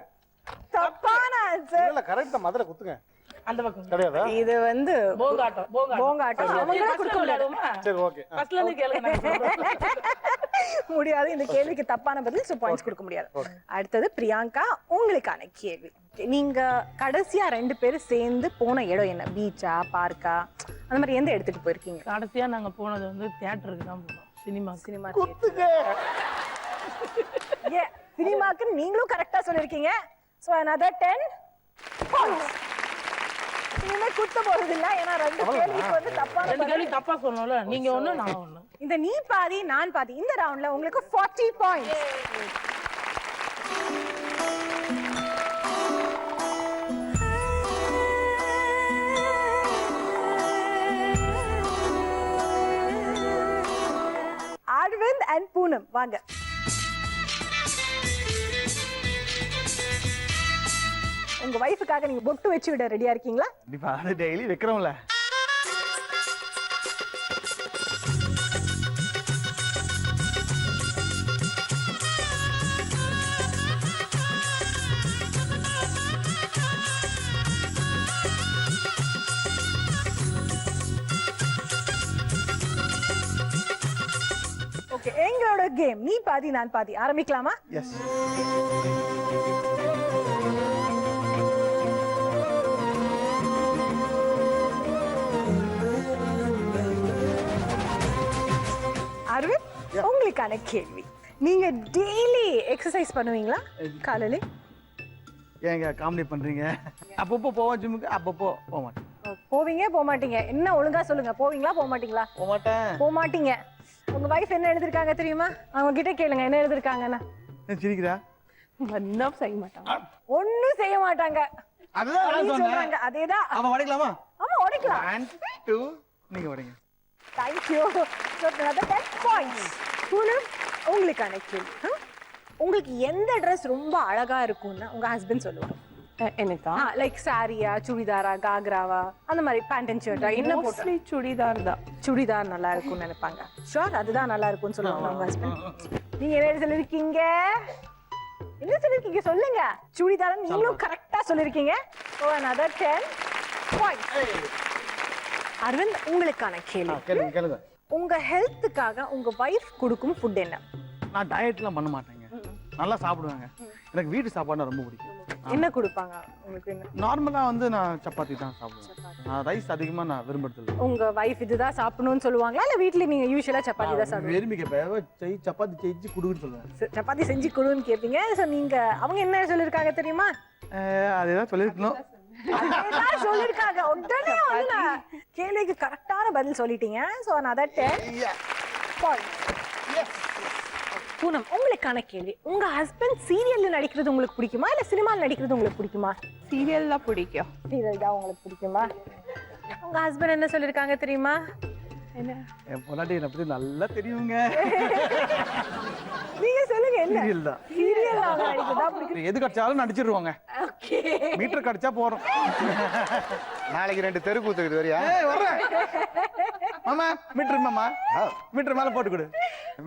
B: தப்பான ஆன்சர்.
D: இல்ல கரெக்ட் தான். மதுரை குத்துங்க.
E: அந்த பக்கம்
D: கிடையாதா?
B: இது வந்து
E: போங்காட்டம்.
B: அவங்கள கொடுக்க முடியாது.
D: சரி ஓகே.
E: ஃபர்ஸ்ட்ல இருந்து கேளுங்க.
B: முடியாது. இந்த கேள்விக்கு தப்பான பதில், சோ பாயிண்ட்ஸ் கொடுக்க முடியாது. அடுத்தது பிரியாங்கா, உங்களுக்கான கேள்வி. நீங்க கடைசியா 2 பேரும் சேர்ந்து போன இடம் என்ன? பீச்சா, பார்க்கா, அந்த மாதிரி எந்த இடத்துக்கு போயிருக்கீங்க?
E: கடைசியா நாங்க போனது வந்து தியேட்டருக்கு தான் போனோம். சினிமா
D: குத்துங்க.
B: ஏ, சினிமாக்கு நீங்களும் கரெக்டா சொல்லிருக்கீங்க. So another 10 points. இனிமே குத்த போறது இல்ல, ஏன்னா 2 கேள்விக்கு வந்து தப்பான
E: 2 கேள்வி தப்பா சொன்னோம்ல. நீங்க ஒண்ணு நான் ஒண்ணு.
B: இந்த நீ பாதி நான் பாதி. இந்த ரவுண்ட்ல உங்களுக்கு 40 பாயிண்ட்ஸ். அரவிந்த் அண்ட் பூனம் வாங்க. உங்க வைஃபுக்காக நீங்க பொட்டு வச்சு விட ரெடியா இருக்கீங்களா?
G: கண்டிப்பா, அது டெய்லி வைக்கிறோம்ல.
B: ஓகே, எங்களோட கேம் நீ பாதி நான் பாதி ஆரம்பிக்கலாமா?
G: எஸ்.
B: அரவிந்த், உங்களுக்கான கேள்வி. நீங்க டெய்லி எக்ஸசைஸ் பண்ணுவீங்களா காலையில?
G: ஏங்க காமெடி பண்றீங்க? அப்பப்போ போவோம் ஜிம்முக்கு, அப்பப்போ போக மாட்டேன்.
B: போவீங்க போக மாட்டீங்க? என்ன ஒழுங்கா சொல்லுங்க, போவீங்களா போக மாட்டீங்களா?
G: போக மாட்டேன்.
B: போக மாட்டீங்க. உங்க வைஃப் என்ன எழுதிருக்காங்க தெரியுமா? அவங்க கிட்ட கேளுங்க என்ன எழுதிருக்காங்கன்னு.
G: சிரிக்கிறா?
H: ஒன்றும் செய்ய மாட்டாங்க.
B: ஒண்ணும் செய்ய மாட்டாங்க.
G: அதுதான்
B: சொல்றாங்க. அதேதான்.
G: அவன் உடைக்கலாமா?
B: ஆமா உடைக்கலாம்.
G: 1 2 நீங்க உடைங்க.
B: Thank you. So another 10 points. Poonam, உங்களுக்கான கேள்வி. உங்களுக்கு எந்த ட்ரெஸ் ரொம்ப அழகா இருக்கும்னு உங்க ஹஸ்பண்ட் சொல்லுவாங்க?
H: எனக்கா
B: லைக் சாரியா, சுடிதாரா, காக்ராவா, அந்த மாதிரி பேண்ட் அண்ட் ஷர்ட்டா, என்ன போட்டு
H: மோஸ்ட்லி சுடிதார் தான்.
B: சுடிதார் நல்லா இருக்கும்னு நினைப்பாங்க. ஷோர் அதுதான் நல்லா இருக்கும்னு சொல்லுவாங்க உங்க ஹஸ்பண்ட். நீங்க என்ன சொல்லிருக்கீங்க? என்ன சொல்லிருக்கீங்க சொல்லுங்க. சுடிதார் நீங்களும் கரெக்டா சொல்லிருக்கீங்க. So another 10 points. அரவிந்த், உங்களுக்கான கேள்வி.
G: கேளுங்க.
B: உங்க ஹெல்த்துக்காக உங்க வைஃப் கொடுக்கும் ஃபுட் என்ன?
G: நான் டயட்லாம் பண்ண மாட்டேங்க, நல்லா சாப்பிடுவேங்க. எனக்கு வீட்டு சாப்பாடுனா ரொம்ப பிடிக்கும்.
B: என்ன கொடுப்பாங்க உங்களுக்கு? என்ன
G: நார்மலா வந்து நான் சப்பாத்தி தான் சாப்பிடுவேன். நான் ரைஸ் அதிகமா நான் விரும்புறது.
B: உங்க வைஃப் இதுதான் சாப்பிடணும்னு சொல்லுவாங்களா இல்ல வீட்ல நீங்க யூசுவலா சப்பாத்தி தான் சாப்பிடுவீங்க?
G: விரும்பி கேட்பேன், சப்பாத்தி செஞ்சு குடுன்னு சொல்லுவேன்.
B: சப்பாத்தி செஞ்சு கொடுன்னு கேப்பீங்க. சோ நீங்க அவங்க என்ன சொல்லிருக்காங்க தெரியுமா?
G: அதேதான் சொல்லிருக்கணும்.
B: அதேதான் சொல்லிருக்காங்க. உடனே வந்து நான் கேள்விக்கு கரெக்டான பதில் சொல்லிட்டீங்க. So another 10 points. பூனம், உங்களுக்கான கேள்வி. உங்க ஹஸ்பண்ட் சீரியல்ல நடிக்கிறது உங்களுக்கு பிடிக்குமா இல்ல சினிமால நடிக்கிறது உங்களுக்கு பிடிக்குமா?
H: சீரியல் தான் பிடிக்கும்.
B: சீரியல் தான் உங்களுக்கு பிடிக்குமா? உங்க ஹஸ்பண்ட் என்ன சொல்லிருக்காங்க தெரியுமா? என்ன?
G: என் பொண்டாட்டி என்னை பத்தி நல்லா தெரியுங்க.
B: நீங்க சொல்லுங்க. என்ன?
G: சீரியல் தான்.
B: சீரியல் அவங்க நடிக்கிறதா பிடிக்கும்.
G: எது கிடைச்சாலும் நடிச்சிருவாங்க.
B: ஓகே.
G: மீட்டர் கிடைச்சா போறோம்.
I: நாளைக்கு 2 தெருக்கூத்துக்குது வரியா?
G: வர்றேன் மாமா. மீட்டர் மாமா, மீட்டர் மேல போட்டு கொடு.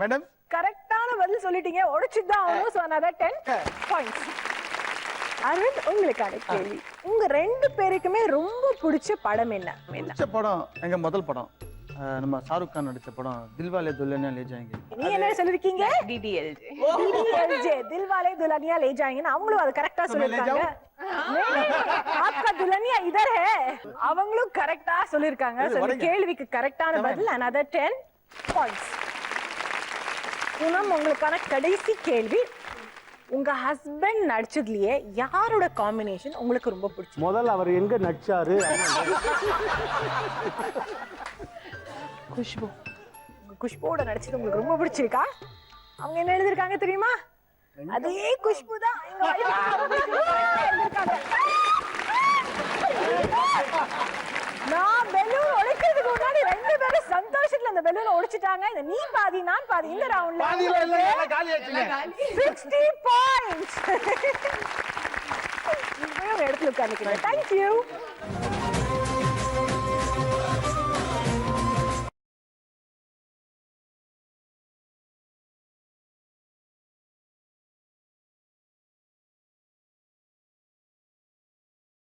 G: மேடம்,
B: கரெக்டான பதில் சொல்லிட்டீங்க. உடைச்சுதான் ஆகணும். So another 10 points. அரவிந்த், உங்களுக்கான கேள்வி. உங்க 2 பேருக்குமே ரொம்ப பிடிச்ச படம் என்ன?
G: பிடிச்ச படம் எங்க முதல் படம் நம்ம ஷாருக் கான் நடிச்ச படம் தில்வாலே துல்ஹனியா லே ஜாயேங்கே.
B: நீ என்ன சொல்லிருக்கீங்க?
H: DDLJ.
B: DDLJ, தில்வாலே துல்ஹனியா லே ஜாயேங்கன்னு அவங்களும் அது கரெக்டா சொல்லிருக்காங்க. आपका दुल्हनिया इधर है. அவங்களும் கரெக்டா சொல்லிருக்காங்க. சோ இந்த கேள்விக்கு கரெக்டான பதில் another 10 points. பூனம், உங்களுக்கான கடைசி கேள்வி. உங்க ஹஸ்பண்ட் நடிச்சதுலயே யாரோட காம்பினேஷன் உங்களுக்கு ரொம்ப பிடிச்சது?
D: முதல்ல அவர் எங்க நடிச்சாரு?
B: குஷ்பு. உங்க குஷ்புவோட நடிச்சது உங்களுக்கு ரொம்ப பிடிச்சிருக்கா? அவங்க என்ன எழுதிருக்காங்க தெரியுமா? அதே குஷ்பு தான் எங்க எழுதிருக்காங்க. நான் பெலூன் உடைக்கிறதுக்கு முன்னாடி 2 பேரும் சந்தோஷத்துல அந்த பெலூனை உடைச்சிட்டாங்க. இந்த நீ பாதி நான் பாதி இந்த ரவுண்ட்ல 60 points. இப்பவே இடத்துல உட்கார்ந்துக்கிறேன். Thank you.